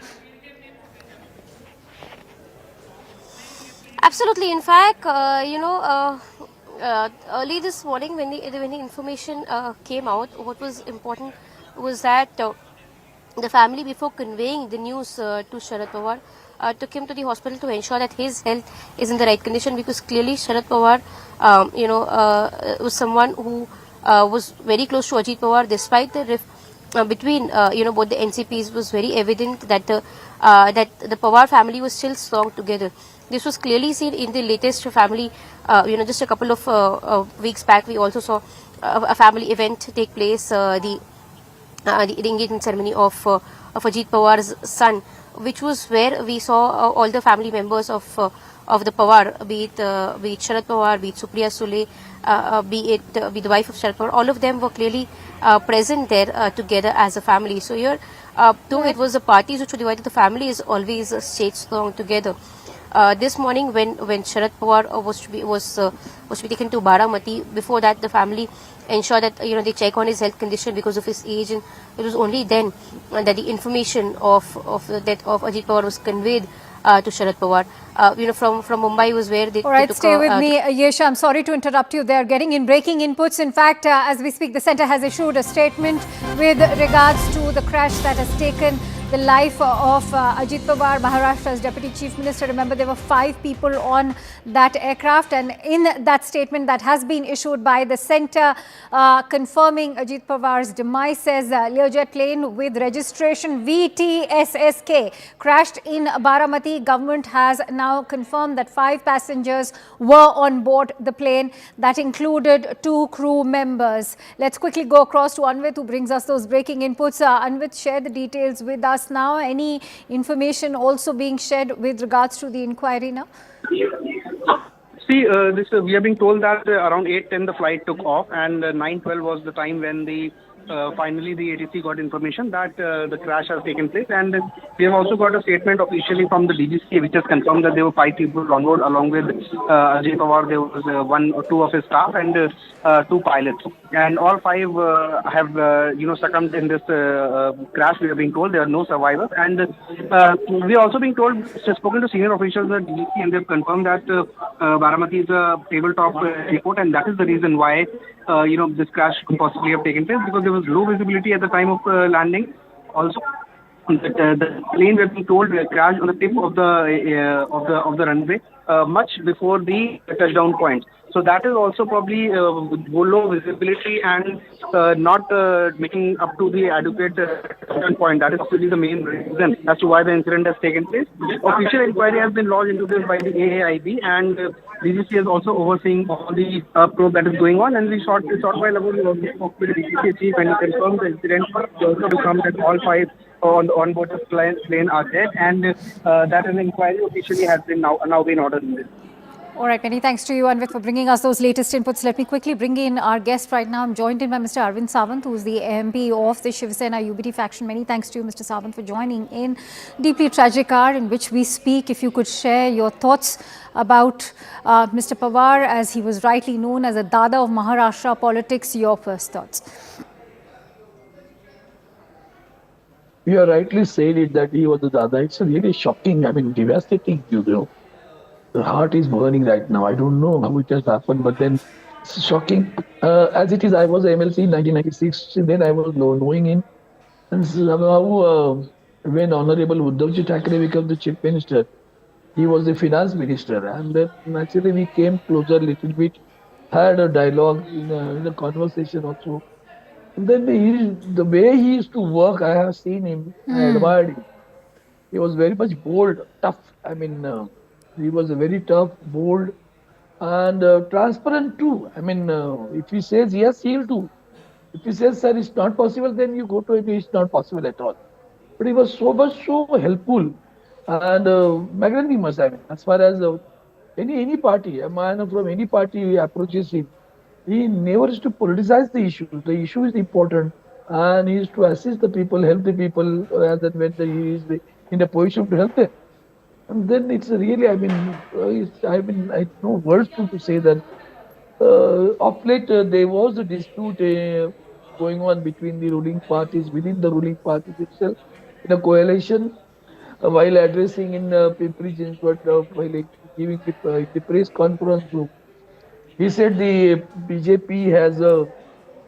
Absolutely. In fact, early this morning when the information came out, what was important was that the family, before conveying the news to Sharad Pawar, took him to the hospital to ensure that his health is in the right condition, because clearly Sharad Pawar, was someone who was very close to Ajit Pawar. Despite the rift between both the NCPs, was very evident that the Pawar family was still strong together. This was clearly seen in the latest family, just a couple of weeks back. We also saw a family event take place, the engagement ceremony of Ajit Pawar's son which was where we saw all the family members of the Pawar, be it Sharad Pawar, be it Supriya Sule, be the wife of Sharad Pawar. All of them were clearly present there together as a family. So here, though it was the parties which were divided, the family is always stayed strong together. This morning, when Sharad Pawar was to be taken to Baramati, before that the family ensured that they check on his health condition because of his age, and it was only then that the information of the death of Ajit Pawar was conveyed to Sharad Pawar. From Mumbai was where they. All right, took, stay with me, Yesha. I'm sorry to interrupt you. They're getting in breaking inputs. In fact, as we speak, the centre has issued a statement with regards to the crash that has taken the life of Ajit Pawar, Maharashtra's Deputy Chief Minister. Remember, there were 5 people on that aircraft, and in that statement that has been issued by the centre confirming Ajit Pawar's demise, says Learjet plane with registration VTSSK crashed in Baramati. Government has now confirmed that 5 passengers were on board the plane. That included 2 crew members. Let's quickly go across to Anvit, who brings us those breaking inputs. Anvit, share the details with us now. Any information also being shared with regards to the inquiry now? See, we are being told that around 8:10 the flight took off, and 9:12 was the time when finally the ATC got information that the crash has taken place. And we have also got a statement officially from the DGCA, which has confirmed that there were 5 people on board, along with Ajay Pawar. There was 1 or 2 of his staff and 2 pilots, and all 5 have succumbed in this crash. We are being told there are no survivors, and we are also being told, spoken to senior officials at DGCA, and they've confirmed that Baramati is a tabletop airport, and that is the reason why this crash could possibly have taken place, because there was low visibility at the time of landing. Also, the plane, we have been told, crashed on the tip of the runway much before the touchdown point. So that is also probably low visibility and not making up to the adequate touchdown point. That is really the main reason as to why the incident has taken place. Official inquiry has been lodged into this by the AAIB, and DGC is also overseeing all the probe that is going on. And we short while ago, we also spoke with the DGC chief, and he confirmed the incident. We also confirmed that all 5 on board the plane are dead, and that an inquiry officially has been now been ordered in this. All right, many thanks to you, Anvit, for bringing us those latest inputs. Let me quickly bring in our guest right now. I'm joined in by Mr. Arvind Sawant, who is the MP of the Shiv Sena UBT faction. Many thanks to you, Mr. Sawant, for joining in. Deeply tragic hour in which we speak. If you could share your thoughts about Mr. Pawar, as he was rightly known as a Dada of Maharashtra politics, your first thoughts. You are rightly said it that he was the Dada. It's really shocking, devastating, The heart is burning right now. I don't know how it has happened, but then it's shocking. As it is, I was MLC in 1996. Then I was knowing him. And somehow, when Honorable Uddhavji Thackeray became the Chief Minister, he was the Finance Minister. And then naturally we came closer a little bit, had a dialogue in a conversation also. And then the way he used to work, I have seen him, I admired him. He was very much bold, tough. He was very tough, bold, and transparent too. If he says yes, he'll do. If he says, sir, it's not possible, then you go to him, it's not possible at all. But he was so helpful and magnanimous. As far as any party, a man from any party approaches him, he never is to politicize the issue. The issue is important, and he is to assist the people, help the people, as and when he is in a position to help them. And then it's really, I have no words to say that. Of late, there was a dispute going on between the ruling parties, within the ruling parties itself, in a coalition. While addressing in Pimpri Chinchwad, while giving the press conference, he said the BJP has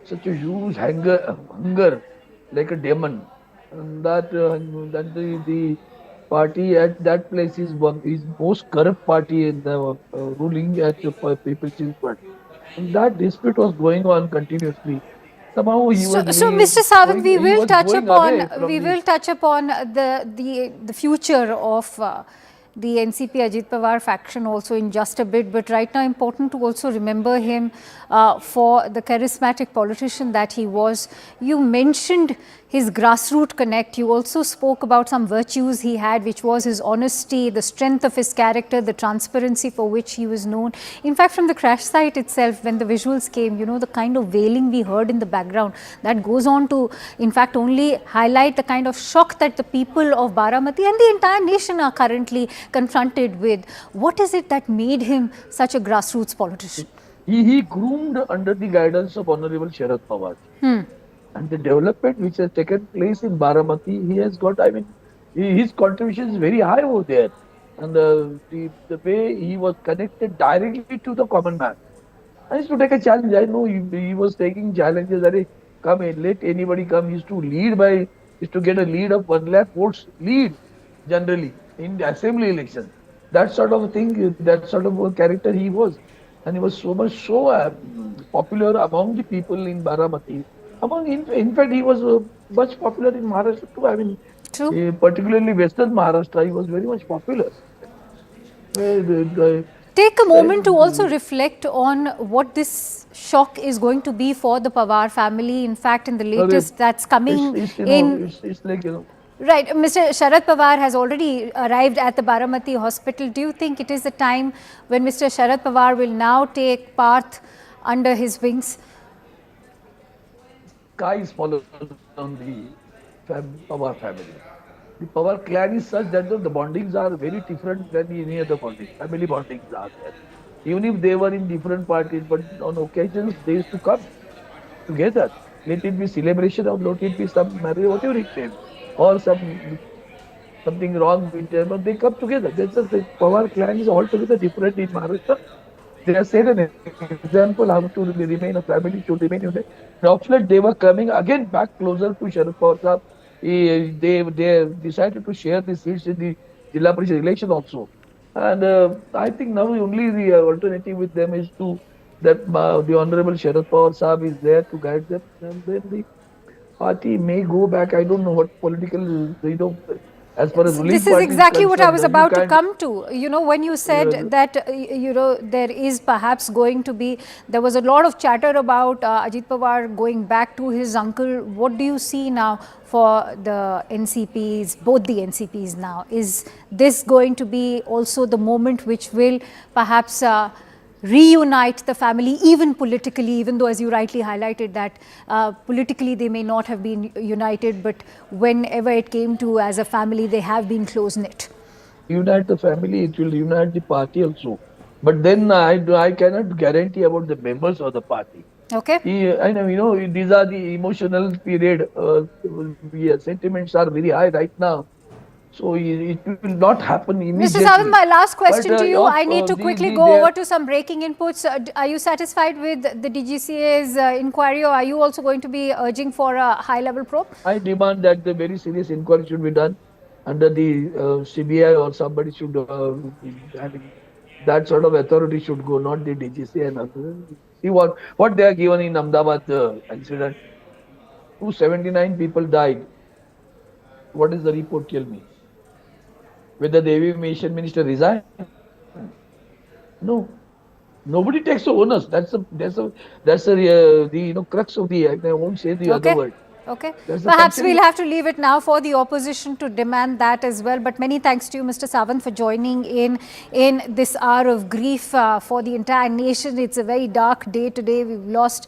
such a huge hunger like a demon, and that the party at that place is most corrupt party in the ruling at People's Party. And that dispute was going on continuously. Somehow he was. So, Mr. Sawant, we will touch upon the future of the NCP Ajit Pawar faction also in just a bit. But right now, important to also remember him for the charismatic politician that he was. You mentioned his grassroots connect. You also spoke about some virtues he had, which was his honesty, the strength of his character, the transparency for which he was known. In fact, from the crash site itself, when the visuals came, you know, the kind of wailing we heard in the background, that goes on to, in fact, only highlight the kind of shock that the people of Baramati and the entire nation are currently confronted with. What is it that made him such a grassroots politician? He groomed under the guidance of Honorable Sharad Pawar. And the development which has taken place in Baramati, he has got, I mean, his contribution is very high over there. And the way he was connected directly to the common man. I used to take a challenge. I know he was taking challenges. That come in, let anybody come. He used to lead by, used to get a lead of 1 lakh votes lead generally in the assembly election. That sort of thing, that sort of a character he was. And he was so much popular among the people in Baramati. In fact, he was much popular in Maharashtra too. I mean, particularly Western Maharashtra, he was very much popular. Take a moment to also reflect on what this shock is going to be for the Pawar family. In fact, in the latest that's coming it's like, you know. Right. Mr. Sharad Pawar has already arrived at the Baramati hospital. Do you think it is the time when Mr. Sharad Pawar will now take Parth under his wings? Sky is fallen on the Pawar family. The Pawar clan is such that the bondings are very different than any other bonding. Family bondings are there. Even if they were in different parties, but on occasions they used to come together. Let it be celebration or let it be some marriage, whatever it is, or something wrong with them, but they come together. That's just the Pawar clan is altogether different in Maharashtra. They have set an example how to remain a family, to remain united. After they were coming again back closer to Sharad Pawar. They decided to share the seats in the Zilla Parishad election also. And I think now only the alternative with them is that the Honorable Sharad Pawar Sahab is there to guide them, and then the party may go back. I don't know what political, as far as this is exactly what I was about to come to. You know, when you said that, there is perhaps going to be, there was a lot of chatter about Ajit Pawar going back to his uncle. What do you see now for the NCPs, both the NCPs now? Is this going to be also the moment which will perhaps reunite the family, even politically, even though, as you rightly highlighted, that politically they may not have been united, but whenever it came to as a family, they have been close-knit? Unite the family, it will unite the party also. But then I cannot guarantee about the members of the party. Okay. I know, these are the emotional period. Sentiments are very high right now. So it will not happen immediately. Mr. Sawant, my last question to you. I need to quickly go over to some breaking inputs. Are you satisfied with the DGCA's inquiry, or are you also going to be urging for a high-level probe? I demand that the very serious inquiry should be done under the CBI, or somebody should, that sort of authority should go, not the DGCA and others. See what they are given in Ahmedabad incident. 279 people died. What is the report? Tell me. Whether the aviation minister resigned? No. Nobody takes the onus. That's the crux of the act. I won't say the other word. Okay. Perhaps we'll have to leave it now for the opposition to demand that as well. But many thanks to you, Mr. Sawant, for joining in this hour of grief for the entire nation. It's a very dark day today. We've lost,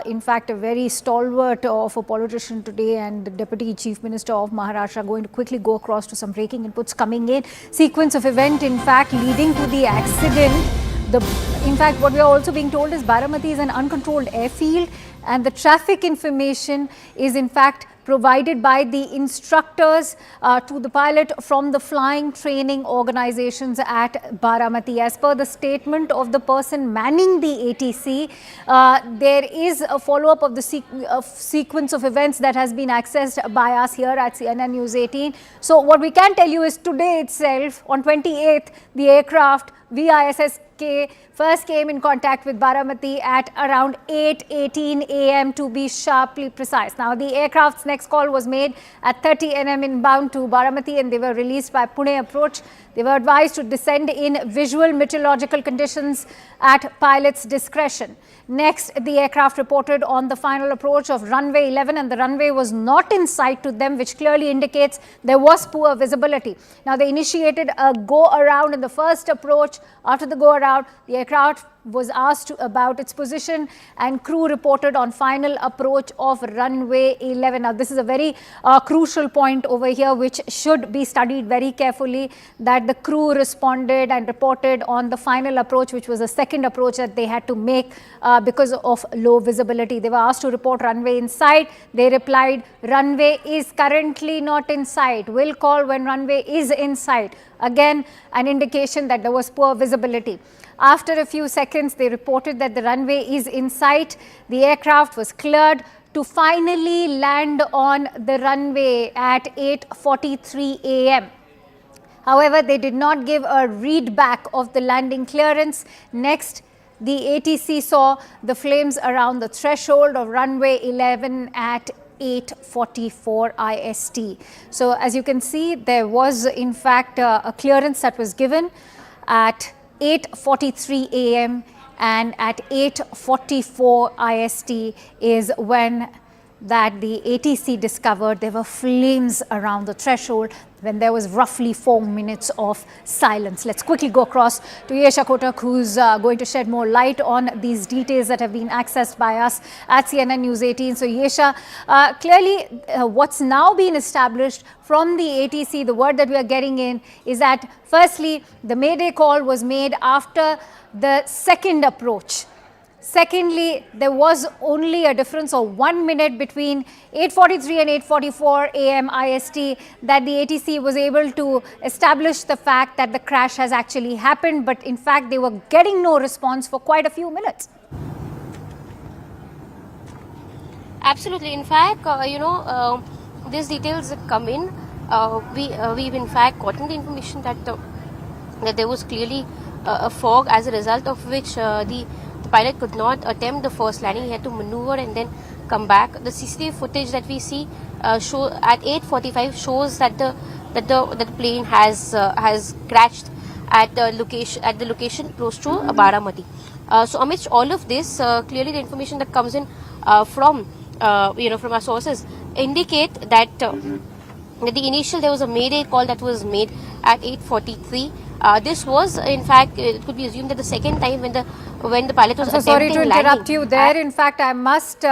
in fact, a very stalwart of a politician today, and the Deputy Chief Minister of Maharashtra. Going to quickly go across to some breaking inputs coming in. Sequence of event, in fact, leading to the accident. In fact, what we are also being told is Baramati is an uncontrolled airfield, and the traffic information is in fact provided by the instructors to the pilot from the flying training organizations at Baramati. As per the statement of the person manning the ATC, there is a follow-up of the sequence of events that has been accessed by us here at CNN News 18. So what we can tell you is today itself, on 28th, the aircraft VISS first came in contact with Baramati at around 8:18 a.m. to be sharply precise. Now, the aircraft's next call was made at 30 nm inbound to Baramati, and they were released by Pune approach. They were advised to descend in visual meteorological conditions at pilot's discretion. Next, the aircraft reported on the final approach of runway 11, and the runway was not in sight to them, which clearly indicates there was poor visibility. Now, they initiated a go-around in the first approach. After the go-around, the aircraft was asked about its position, and crew reported on final approach of runway 11. Now, this is a very crucial point over here, which should be studied very carefully, that the crew responded and reported on the final approach, which was the second approach that they had to make because of low visibility. They were asked to report runway in sight. They replied, runway is currently not in sight. Will call when runway is in sight. Again, an indication that there was poor visibility. After a few seconds, they reported that the runway is in sight. The aircraft was cleared to finally land on the runway at 8:43 a.m. However, they did not give a read back of the landing clearance. Next, the ATC saw the flames around the threshold of runway 11 at 8:44 IST. So, as you can see, there was in fact a clearance that was given at 8:43 a.m. and at 8:44 IST is when that the ATC discovered there were flames around the threshold when there was roughly 4 minutes of silence. Let's quickly go across to Yesha Kotak, who's going to shed more light on these details that have been accessed by us at CNN News 18. So Yesha, clearly what's now been established from the ATC, the word that we are getting in is that firstly, the Mayday call was made after the second approach. Secondly, there was only a difference of 1 minute between 8:43 and 8:44 a.m. IST that the ATC was able to establish the fact that the crash has actually happened, but in fact they were getting no response for quite a few minutes. Absolutely. In fact, these details that come in, we've in fact gotten the information that there was clearly a fog, as a result of which the pilot could not attempt the first landing. He had to maneuver and then come back. The CCTV footage that we see show at 8:45 shows that the plane has crashed at the location close to Baramati. So amidst all of this, clearly the information that comes in from our sources indicate that there was a Mayday call that was made at 8:43. This was, in fact, it could be assumed that the second time when the pilot was attempting landing. Sorry to interrupt you there. In fact, I must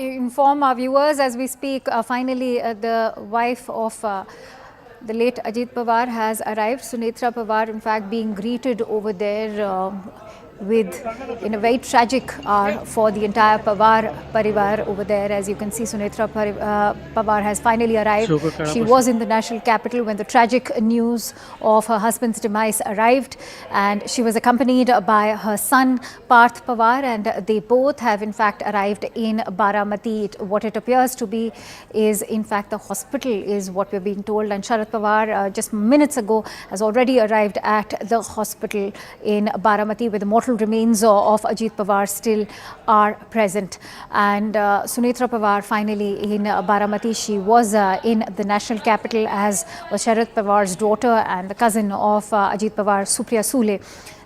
inform our viewers as we speak. Finally, the wife of the late Ajit Pawar has arrived. Sunetra Pawar, in fact, being greeted over there in a very tragic hour for the entire Pawar Parivar over there. As you can see, Sunetra Pawar has finally arrived. She was in the national capital when the tragic news of her husband's demise arrived, and she was accompanied by her son Parth Pawar, and they both have in fact arrived in Baramati. What it appears to be is in fact the hospital is what we're being told, and Sharad Pawar just minutes ago has already arrived at the hospital in Baramati, with the mortal remains of Ajit Pawar still are present. And Sunetra Pawar finally in Baramati. She was in the national capital, as was Sharad Pawar's daughter and the cousin of Ajit Pawar, Supriya Sule.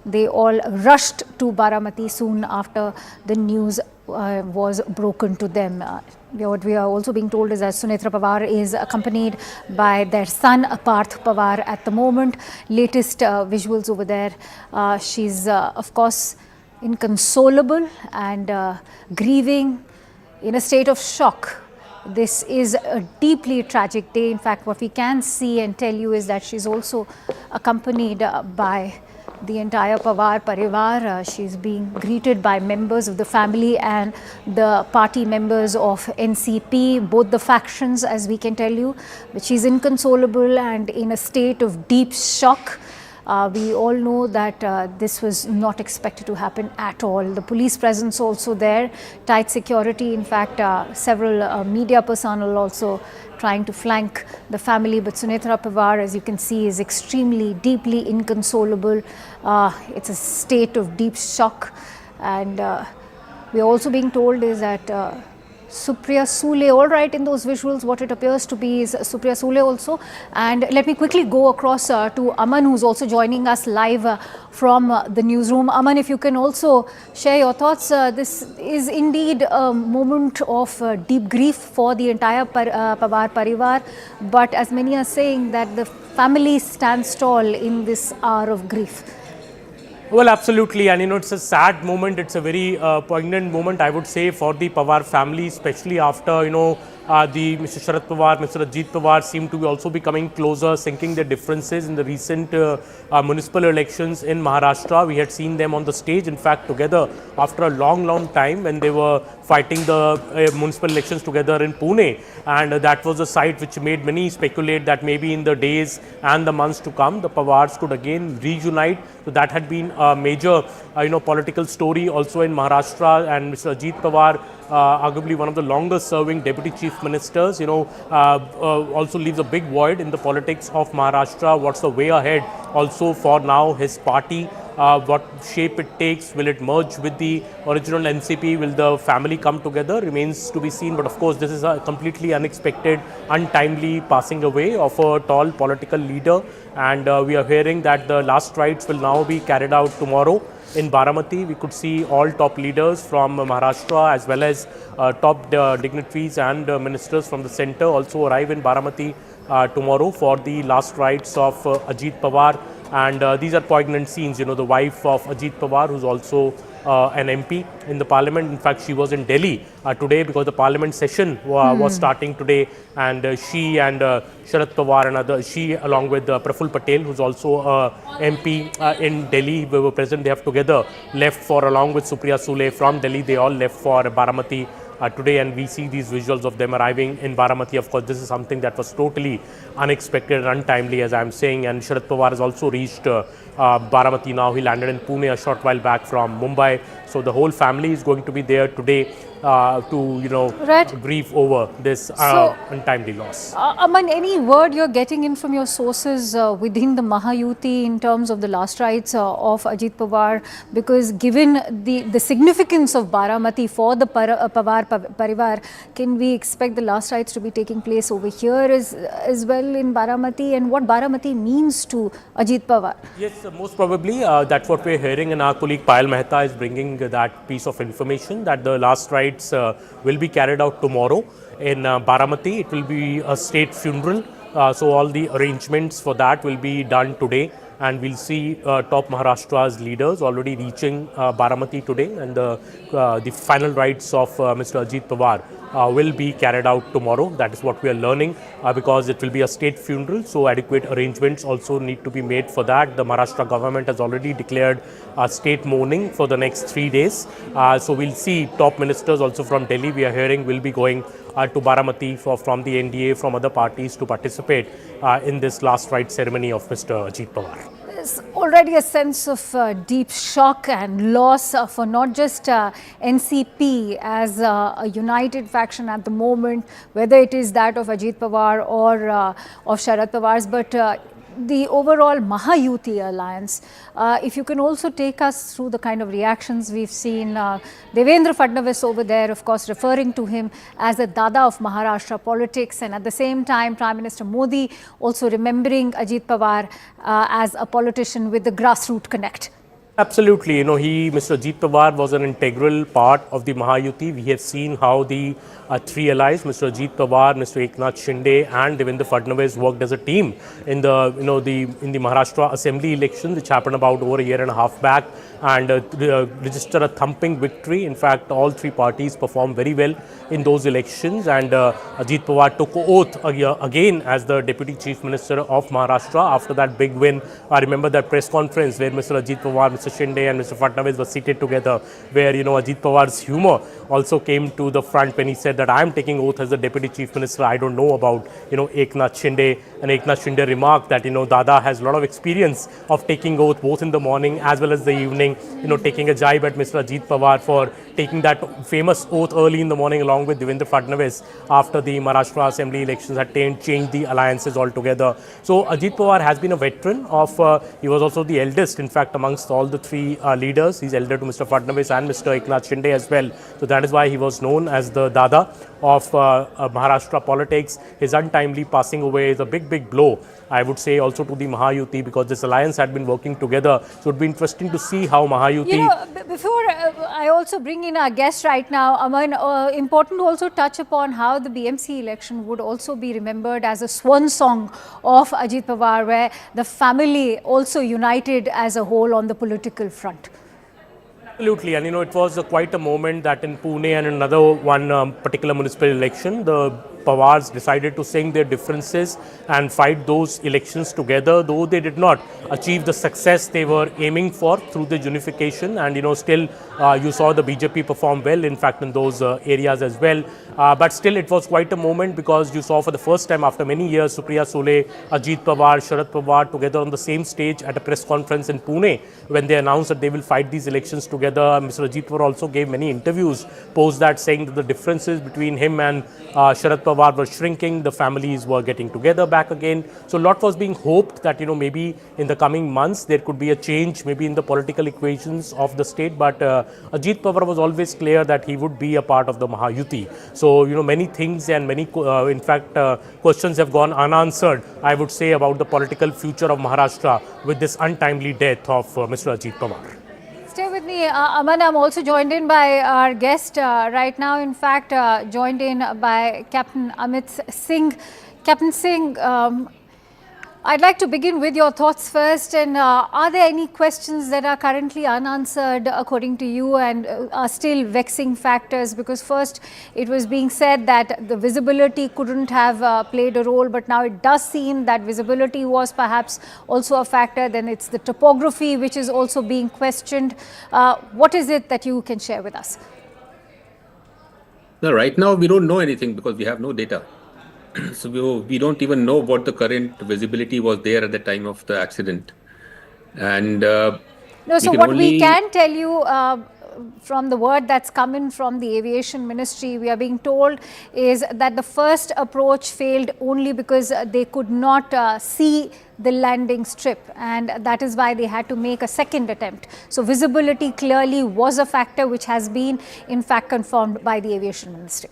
They all rushed to Baramati soon after the news was broken to them. What we are also being told is that Sunetra Pawar is accompanied by their son Parth Pawar at the moment. Latest visuals over there. She's of course inconsolable and grieving, in a state of shock. This is a deeply tragic day. In fact, what we can see and tell you is that she's also accompanied by the entire Pawar Parivar. She's being greeted by members of the family and the party members of NCP, both the factions, as we can tell you. But she's inconsolable and in a state of deep shock. We all know that this was not expected to happen at all. The police presence also there, tight security. In fact, several media personnel also trying to flank the family. But Sunitra Pawar, as you can see, is extremely, deeply inconsolable. It's a state of deep shock. And we're also being told is that Supriya Sule, all right, in those visuals, what it appears to be is Supriya Sule also. And let me quickly go across to Aman, who's also joining us live from the newsroom. Aman, if you can also share your thoughts. This is indeed a moment of deep grief for the entire Pawar Parivar. But as many are saying that the family stands tall in this hour of grief. Well, absolutely, and it's a sad moment. It's a very poignant moment, I would say, for the Pawar family, especially after the Mr. Sharad Pawar, Mr. Ajit Pawar seem to also be coming closer, sinking their differences in the recent municipal elections in Maharashtra. We had seen them on the stage, in fact, together after a long time when they were fighting the municipal elections together in Pune, and that was a sight which made many speculate that maybe in the days and the months to come, the Pawars could again reunite. So that had been a major, political story also in Maharashtra, and Mr. Ajit Pawar, arguably one of the longest serving deputy chief ministers, also leaves a big void in the politics of Maharashtra. What's the way ahead also for now his party? What shape it takes? Will it merge with the original NCP? Will the family come together? Remains to be seen. But of course, this is a completely unexpected, untimely passing away of a tall political leader. And we are hearing that the last rites will now be carried out tomorrow in Baramati. We could see all top leaders from Maharashtra as well as top dignitaries and ministers from the centre also arrive in Baramati tomorrow for the last rites of Ajit Pawar. And these are poignant scenes. The wife of Ajit Pawar, who's also an MP in the parliament. In fact, she was in Delhi today because the parliament session was starting today, and she and Sharad Pawar and she along with Praful Patel, who's also MP in Delhi, we were present. They have together left for, along with Supriya Sule from Delhi, they all left for Baramati today, and we see these visuals of them arriving in Baramati. Of course, this is something that was totally unexpected and untimely, as I'm saying. And Sharad Pawar has also reached Baramati now. He landed in Pune a short while back from Mumbai. So the whole family is going to be there today to grieve over this untimely loss. Aman, any word you're getting in from your sources within the Mahayuti in terms of the last rites of Ajit Pawar? Because given the significance of Baramati for the Pawar Parivar, can we expect the last rites to be taking place over here as well in Baramati? And what Baramati means to Ajit Pawar? Yes, most probably. That's what we're hearing, and our colleague Payal Mehta is bringing that piece of information that the last rites will be carried out tomorrow in Baramati. It will be a state funeral, so all the arrangements for that will be done today, and we'll see top Maharashtra's leaders already reaching Baramati today, and the final rites of Mr. Ajit Pawar will be carried out tomorrow. That is what we are learning, because it will be a state funeral, so adequate arrangements also need to be made for that. The Maharashtra government has already declared state mourning for the next 3 days. So we'll see top ministers also from Delhi, we are hearing, will be going to Baramati from the NDA, from other parties to participate in this last rite ceremony of Mr. Ajit Pawar. There's already a sense of deep shock and loss for not just NCP as a united faction at the moment, whether it is that of Ajit Pawar or of Sharad Pawar's, but the overall Mahayuti alliance. If you can also take us through the kind of reactions we've seen. Devendra Fadnavis over there, of course, referring to him as the Dada of Maharashtra politics, and at the same time, Prime Minister Modi also remembering Ajit Pawar as a politician with the grassroots connect. Absolutely. Mr. Ajit Pawar was an integral part of the Mahayuti. We have seen how the three allies, Mr. Ajit Pawar, Mr. Eknath Shinde and Devendra Fadnavis worked as a team in the Maharashtra Assembly election, which happened about over a year and a half back, and registered a thumping victory. In fact, all three parties performed very well in those elections, and Ajit Pawar took oath again as the Deputy Chief Minister of Maharashtra after that big win. I remember that press conference where Mr. Ajit Pawar, Mr. Mr. Shinde and Mr. Fadnavis were seated together, where, Ajit Pawar's humor also came to the front when he said that I am taking oath as the Deputy Chief Minister. I don't know about, Eknath Shinde. And Eknath Shinde remarked that, Dada has a lot of experience of taking oath both in the morning as well as the evening, taking a jibe at Mr. Ajit Pawar for taking that famous oath early in the morning along with Devendra Fadnavis after the Maharashtra Assembly elections had changed the alliances altogether. So Ajit Pawar has been a veteran of, he was also the eldest, in fact, amongst all the three leaders. He's elder to Mr. Fadnavis and Mr. Eknath Shinde as well. So that is why he was known as the Dada of Maharashtra politics. His untimely passing away is a big blow, I would say, also to the Mahayuti, because this alliance had been working together. So it would be interesting to see how Mahayuti... Before I also bring in our guest right now, Aman, important to also touch upon how the BMC election would also be remembered as a swan song of Ajit Pawar, where the family also united as a whole on the political front. Absolutely, and it was quite a moment that in Pune and another one particular municipal election, the Pawars decided to sing their differences and fight those elections together, though they did not achieve the success they were aiming for through the unification. And still you saw the BJP perform well, in fact, in those areas as well. But still it was quite a moment, because you saw for the first time after many years Supriya Sule, Ajit Pawar, Sharad Pawar together on the same stage at a press conference in Pune when they announced that they will fight these elections together. Mr. Ajit Pawar also gave many interviews post that, saying that the differences between him and Sharad Pawar were shrinking, the families were getting together back again. So a lot was being hoped that maybe in the coming months there could be a change maybe in the political equations of the state, but Ajit Pawar was always clear that he would be a part of the Mahayuti. So many things and many in fact questions have gone unanswered, I would say, about the political future of Maharashtra with this untimely death of Mr. Ajit Pawar. Stay with me, Aman. I'm also joined in by our guest right now. In fact, joined in by Captain Amit Singh. Captain Singh, I'd like to begin with your thoughts first. And are there any questions that are currently unanswered according to you and are still vexing factors? Because first it was being said that the visibility couldn't have played a role, but now it does seem that visibility was perhaps also a factor. Then it's the topography which is also being questioned. What is it that you can share with us? No, right now we don't know anything because we have no data. So we don't even know what the current visibility was there at the time of the accident. And no, so what we can tell you from the word that's coming from the aviation ministry, we are being told is that the first approach failed only because they could not see the landing strip, and that is why they had to make a second attempt. So visibility clearly was a factor which has been in fact confirmed by the aviation ministry.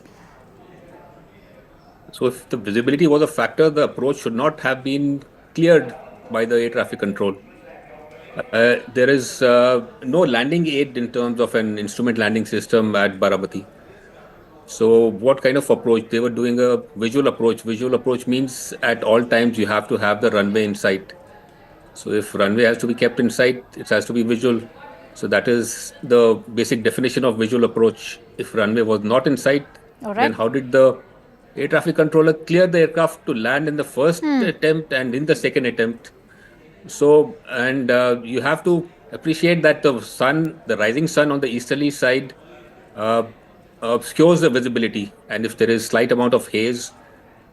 So if the visibility was a factor, the approach should not have been cleared by the air traffic control. There is no landing aid in terms of an instrument landing system at Baramati. So what kind of approach? They were doing a visual approach. Visual approach means at all times you have to have the runway in sight. So if runway has to be kept in sight, it has to be visual. So that is the basic definition of visual approach. If runway was not in sight, then how did the air traffic controller clear the aircraft to land in the first attempt and in the second attempt? So, and you have to appreciate that the sun, the rising sun on the easterly side obscures the visibility. And if there is slight amount of haze,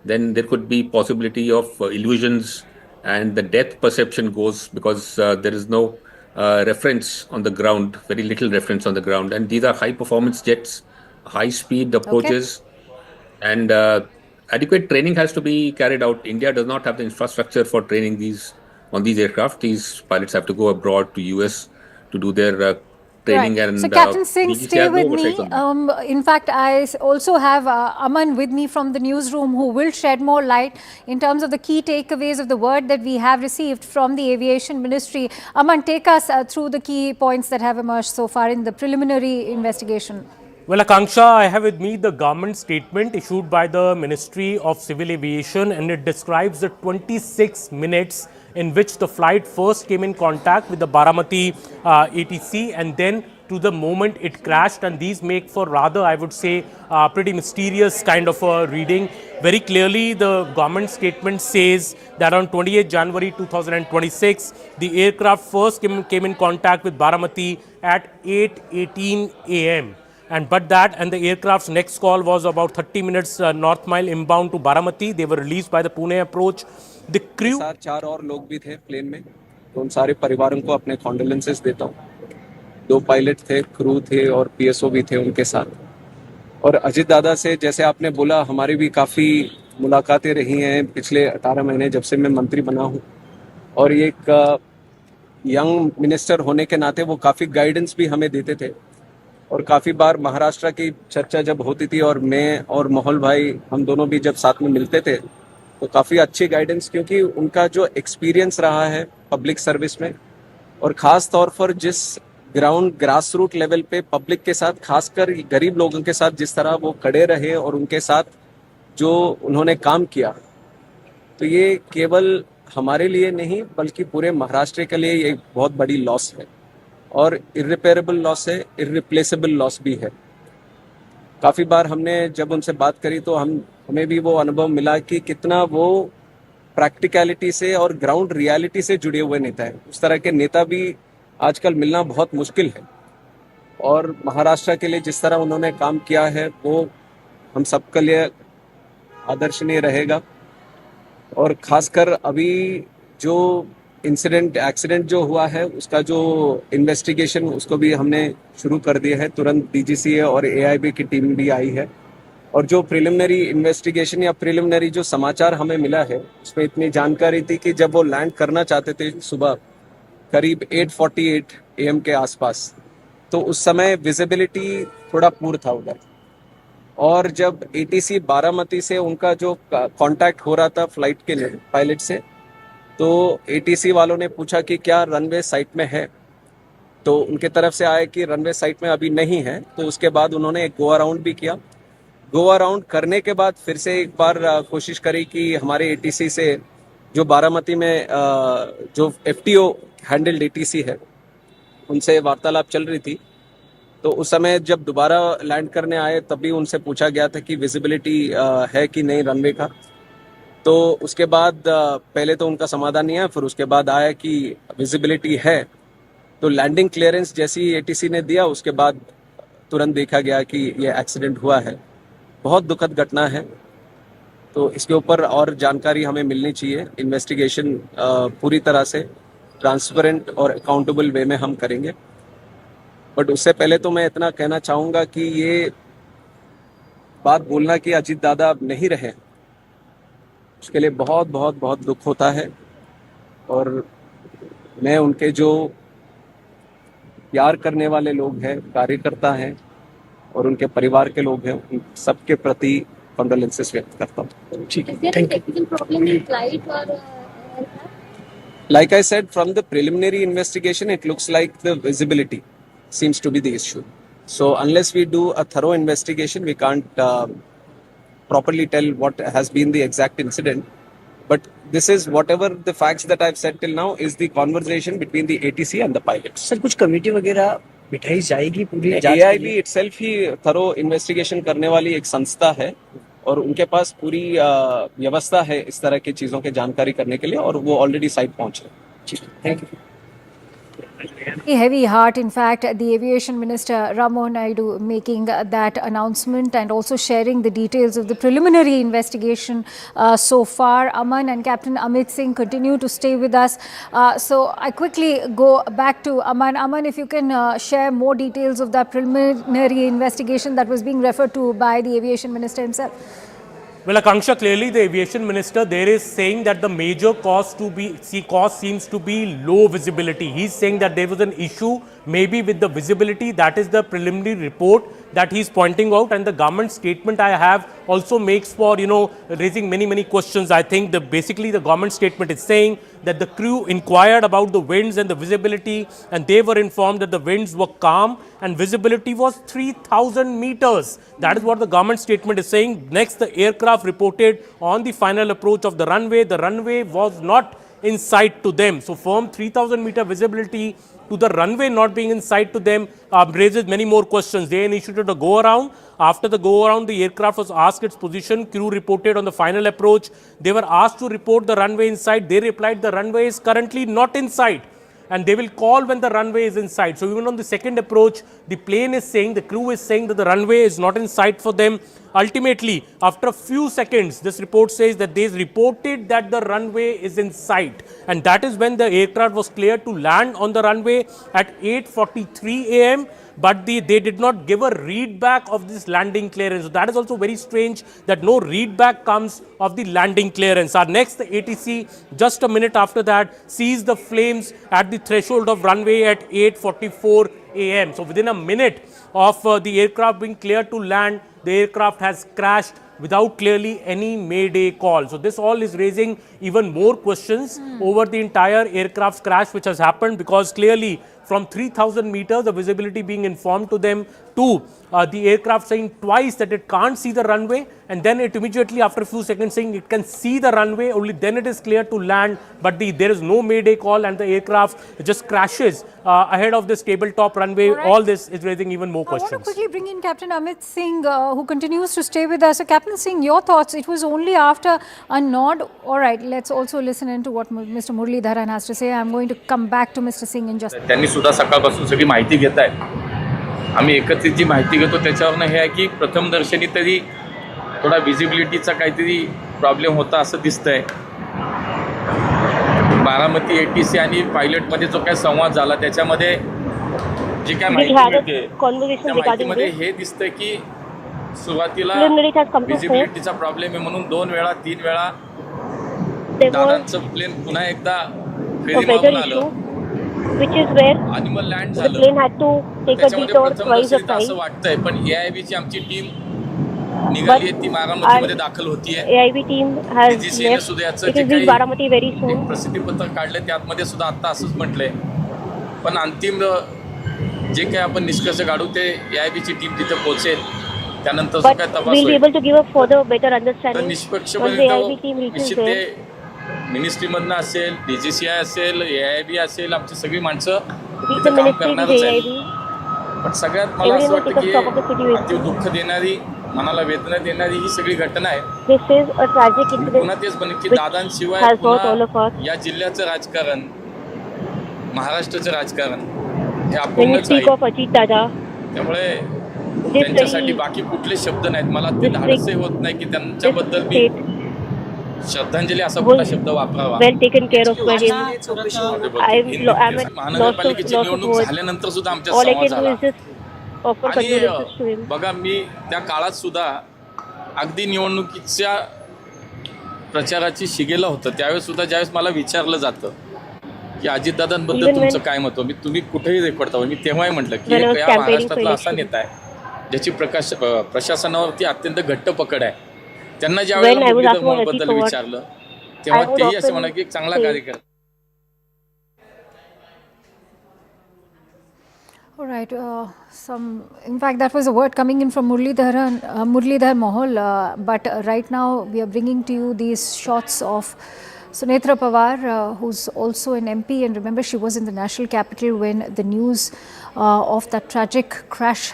then there could be possibility of illusions, and the depth perception goes because there is no reference on the ground, very little reference on the ground. And these are high performance jets, high speed approaches. And adequate training has to be carried out. India does not have the infrastructure for training on these aircraft. These pilots have to go abroad to US to do their training. And so Captain Singh, stay with me. In fact, I also have Aman with me from the newsroom, who will shed more light in terms of the key takeaways of the word that we have received from the aviation ministry. Aman, take us through the key points that have emerged so far in the preliminary investigation. Well, Akanksha, I have with me the government statement issued by the Ministry of Civil Aviation, and it describes the 26 minutes in which the flight first came in contact with the Baramati ATC and then to the moment it crashed, and these make for rather, I would say, pretty mysterious kind of a reading. Very clearly, the government statement says that on 28 January 2026, the aircraft first came in contact with Baramati at 8:18 a.m. And the aircraft's next call was about 30 minutes north mile inbound to Baramati. They were released by the Pune approach. The crew. साथ 4 और लोग भी थे plane में, तो उन सारे परिवारों को अपने कॉन्डोलेंसेस देता हूँ. 2 पायलट थे, क्रू थे और पीएसओ भी थे उनके साथ. और अजित दादा से जैसे आपने बोला, हमारी भी काफ़ी मुलाकातें रही हैं पिछले 18 महीने जब से मैं मंत्री बना हूँ. और एक यंग मिनिस्टर होने के नाते वो काफ़ी गाइडेंस भी हमें देते थे. और काफ़ी बार महाराष्ट्र की चर्चा जब होती थी और मैं और मोहल भाई हम दोनों भी जब साथ में मिलते थे, तो काफ़ी अच्छी गाइडेंस, क्योंकि उनका जो एक्सपीरियंस रहा है पब्लिक सर्विस में, और ख़ास तौर पर जिस ग्रास रूट लेवल पे पब्लिक के साथ, खासकर गरीब लोगों के साथ जिस तरह वो खड़े रहे और उनके साथ जो उन्होंने काम किया, तो ये केवल हमारे लिए नहीं बल्कि पूरे महाराष्ट्र के लिए ये एक बहुत बड़ी लॉस है, और इर्रिपेरेबल लॉस है, इर्रिप्लेसेबल लॉस भी है. काफ़ी बार हमने जब उनसे बात करी तो हमें भी वो अनुभव मिला कि कितना वो प्रैक्टिकलिटी से और ग्राउंड रियलिटी से जुड़े हुए नेता है. उस तरह के नेता भी आजकल मिलना बहुत मुश्किल है, और महाराष्ट्र के लिए जिस तरह उन्होंने काम किया है वो हम सबके लिए आदर्शनीय रहेगा. और खासकर अभी जो एक्सीडेंट जो हुआ है उसका जो इन्वेस्टिगेशन, उसको भी हमने शुरू कर दिया है. तुरंत डीजीसीए और एआईबी की टीम भी आई है, और जो प्रिलिमिनरी इन्वेस्टिगेशन या प्रिलिमिनरी जो समाचार हमें मिला है उसमें इतनी जानकारी थी कि जब वो लैंड करना चाहते थे सुबह करीब 8:48 AM के आसपास, तो उस समय विजिबिलिटी थोड़ा पुअर था उधर. और जब एटीसी बारामती से उनका जो कांटेक्ट हो रहा था फ्लाइट के लिए पायलट से, तो एटीसी वालों ने पूछा कि क्या रनवे साइट में है, तो उनके तरफ से आया कि रनवे साइट में अभी नहीं है. तो उसके बाद उन्होंने एक गो अराउंड भी किया. गो अराउंड करने के बाद फिर से एक बार कोशिश करी कि हमारे एटीसी से जो बारामती में जो एफटीओ हैंडल्ड एटीसी है उनसे वार्तालाप चल रही थी. तो उस समय जब दोबारा लैंड करने आए तब भी उनसे पूछा गया था कि विजिबिलिटी है कि नहीं रनवे का. तो उसके बाद पहले तो उनका समाधान नहीं आया, फिर उसके बाद आया कि विजिबिलिटी है. तो लैंडिंग क्लियरेंस जैसी एटीसी ने दिया, उसके बाद तुरंत देखा गया कि ये एक्सीडेंट हुआ है. बहुत दुखद घटना है. तो इसके ऊपर और जानकारी हमें मिलनी चाहिए. इन्वेस्टिगेशन पूरी तरह से ट्रांसपेरेंट और अकाउंटेबल वे में हम करेंगे. बट उससे पहले तो मैं इतना कहना चाहूँगा कि ये बात बोलना कि अजीत दादा अब नहीं रहे, उसके लिए बहुत बहुत बहुत दुख होता है. और मैं उनके जो प्यार करने वाले लोग हैं, कार्यकर्ता हैं और उनके परिवार के लोग हैं, उन सबके प्रति कंडोलेंसेस व्यक्त करता हूँ. ठीक है, thank you. Like I said, from the preliminary investigation, it looks like the visibility seems to be the issue. So unless we do a thorough investigation, we can't properly tell what has been the exact incident. But this is whatever the facts that I've said till now is the conversation between the ATC and the pilots. Sir कुछ committee वगैरह बिठाई जाएगी पूरी जांच के AIB लिए? itself ही thorough investigation करने वाली एक संस्था है, और उनके पास पूरी व्यवस्था है इस तरह की चीज़ों की जानकारी करने के लिए, और वो ऑलरेडी साइट पहुंच रहे हैं. Thank you. Heavy heart, in fact, the Aviation Minister Rammohan Naidu making that announcement and also sharing the details of the preliminary investigation so far. Aman and Captain Amit Singh continue to stay with us. So I quickly go back to Aman. Aman, if you can share more details of that preliminary investigation that was being referred to by the Aviation Minister himself. Well, Akanksha, clearly the aviation minister there is saying that the major cause seems to be low visibility. He's saying that there was an issue maybe with the visibility. That is the preliminary report that he's pointing out, and the government statement I have also makes for, raising many questions. I think basically the government statement is saying that the crew inquired about the winds and the visibility, and they were informed that the winds were calm and visibility was 3,000 meters. That is what the government statement is saying. Next, the aircraft reported on the final approach of the runway. The runway was not in sight to them. So firm 3,000 meter visibility to the runway not being in sight to them raises many more questions. They initiated a go around. After the go around, the aircraft was asked its position. Crew reported on the final approach. They were asked to report the runway in sight. They replied the runway is currently not in sight, and they will call when the runway is in sight. So even on the second approach, the plane is saying, the crew is saying that the runway is not in sight for them. Ultimately, after a few seconds, this report says that they reported that the runway is in sight, and that is when the aircraft was cleared to land on the runway at 8:43 a.m. But they did not give a read back of this landing clearance. So that is also very strange that no read back comes of the landing clearance. Our next ATC, just a minute after that, sees the flames at the threshold of runway at 8:44 a.m. So within a minute of the aircraft being cleared to land, the aircraft has crashed without clearly any mayday call. So this all is raising even more questions over the entire aircraft's crash which has happened, because clearly from 3,000 meters, the visibility being informed to them, to the aircraft saying twice that it can't see the runway, and then it immediately after a few seconds saying it can see the runway, only then it is clear to land, but there is no mayday call and the aircraft just crashes ahead of this tabletop runway. All this is raising even more questions. I want to quickly bring in Captain Amit Singh, who continues to stay with us. So Captain Singh, your thoughts? It was only after a nod. All right, let's also listen into what Mr. Muralidharan has to say. I'm going to come back to Mr. Singh in just a त्यांनी सुद्धा सकाळपासून सगळी माहिती घेत आहेत. आम्ही एकत्रित जी माहिती घेतो त्याच्यावरनं हे आहे की प्रथमदर्शनी तरी थोडा विजिबिलिटीचा काहीतरी प्रॉब्लेम होता असं दिसतंय. बारामती ATC आणि पायलटमध्ये जो काही संवाद झाला त्याच्यामध्ये जी काय माहिती मिळते त्या माहितीमध्ये हे दिसतंय की सुरुवातीला विजिबिलिटीचा प्रॉब्लेम आहे म्हणून 2 वेळा 3 वेळा दादांचं प्लेन पुन्हा एकदा फेरी मारून आलं, which is where आणि मग लँड the झालं. plane had to take a detour twice a असं time. वाटतंय, पण AIB ची आमची टीम निघाली आहे, ती बारामतीमध्ये दाखल होतीये. AIB team has DGCA ने left. सुद्धा याचं It जे will reach काही Baramati very soon. प्रसिद्धीपत्रक काढले त्यामध्ये सुद्धा आता असंच म्हटलंय, पण अंतिम जे काही आपण निष्कर्ष काढू ते AIB ची टीम तिथे पोहोचेल, त्यानंतर जो But काय तपास we'll be होईल able to give a further better तर understanding निष्पक्षपणे once the AIB team reaches निश्चित there. ते मिनिस्ट्रीमधनं असेल, DGCI असेल, AIB असेल, आमची सगळी माणसं The इथे काम ministry, the करणारच आहे. AIB, पण सगळ्यात मला असं everyone will वाटतं take a stock of the की situation. अति दुःख देणारी, मनाला वेदना देणारी ही सगळी घटना आहे. This is a tragic me incident पुन्हा तेच म्हणेन की which दादांशिवाय has hurt all of पुन्हा us. या जिल्ह्याचं राजकारण, महाराष्ट्राचं राजकारण हे When you अपूर्णच speak Raheel. of Ajit Dada, त्यामुळे this त्यांच्यासाठी very बाकी कुठले शब्द नाहीत. मला ते धाडसही होत नाही की त्यांच्याबद्दल मी state श्रद्धांजली असा कुठला शब्द वापरावा. well taken care of by him. I'm at महानगरपालिकेची loss of निवडणूक words. झाल्यानंतर सुद्धा आमच्या All I संवाद can do झाला. is just offer आणि condolences to him. बघा, मी त्या काळात सुद्धा अगदी निवडणुकीच्या प्रचाराची शिगेला होतं, त्यावेळेस सुद्धा ज्यावेळेस मला विचारलं जातं की अजितदादांबद्दल तुमचं काय मत आहे, मी तुम्ही कुठेही रेकॉर्ड दाखवा, मी तेव्हाही म्हटलं की When I was या campaigning महाराष्ट्रातला for असा election. नेता आहे ज्याची प्रशासनावरती अत्यंत घट्ट पकड आहे. त्यांना ज्या When I वेळेला was asked about Muralidhar Ajit Pawar, विचारलं तेव्हा I would तेही असे often म्हणा की एक चांगला say- कार्यकर्ता. All right. In fact, that was a word coming in from Muralidhar Mohol. But right now, we are bringing to you these shots of Sunetra Pawar, who's also an MP. And remember, she was in the national capital when the news of that tragic crash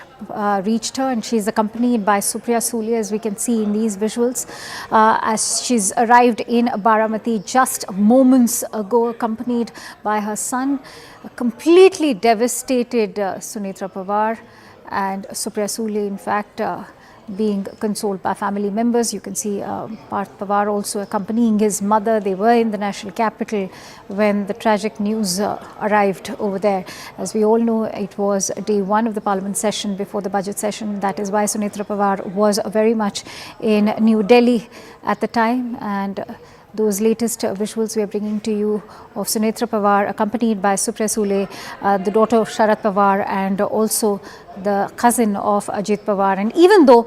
reached her, and she's accompanied by Supriya Sule, as we can see in these visuals, as she's arrived in Baramati just moments ago, accompanied by her son. A completely devastated Sunetra Pawar and Supriya Sule, in fact, being consoled by family members. You can see Parth Pawar also accompanying his mother. They were in the national capital when the tragic news arrived over there. As we all know, it was day 1 of the parliament session before the budget session. That is why Sunetra Pawar was very much in New Delhi at the time. And those latest visuals we are bringing to you of Sunetra Pawar accompanied by Supriya Sule, the daughter of Sharad Pawar, and also the cousin of Ajit Pawar. And even though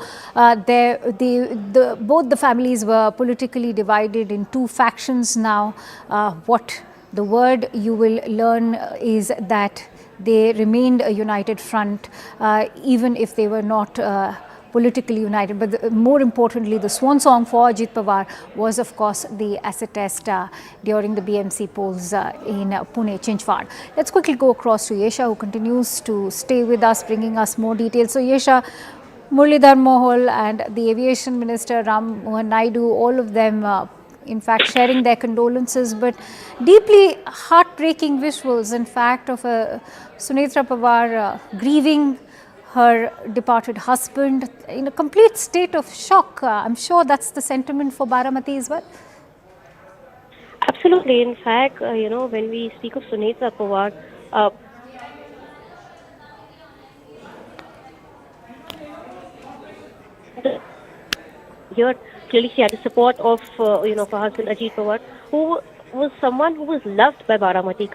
both the families were politically divided in two factions now, what the word you will learn is that they remained a united front, even if they were not politically united. But more importantly, the swan song for Ajit Pawar was, of course, the acid test during the BMC polls in Pune, Chinchwad. Let's quickly go across to Yesha, who continues to stay with us, bringing us more details. So, Yesha, Muralidhar Mohol and the Aviation Minister Ram Mohan Naidu, all of them in fact sharing their condolences, but deeply heartbreaking visuals, in fact, of Sunetra Pawar grieving her departed husband in a complete state of shock. I'm sure that's the sentiment for Baramati as well. Absolutely. In fact, when we speak of Sunetra Pawar, here clearly she had the support of her husband Ajit Pawar, who was someone who was loved by Baramati.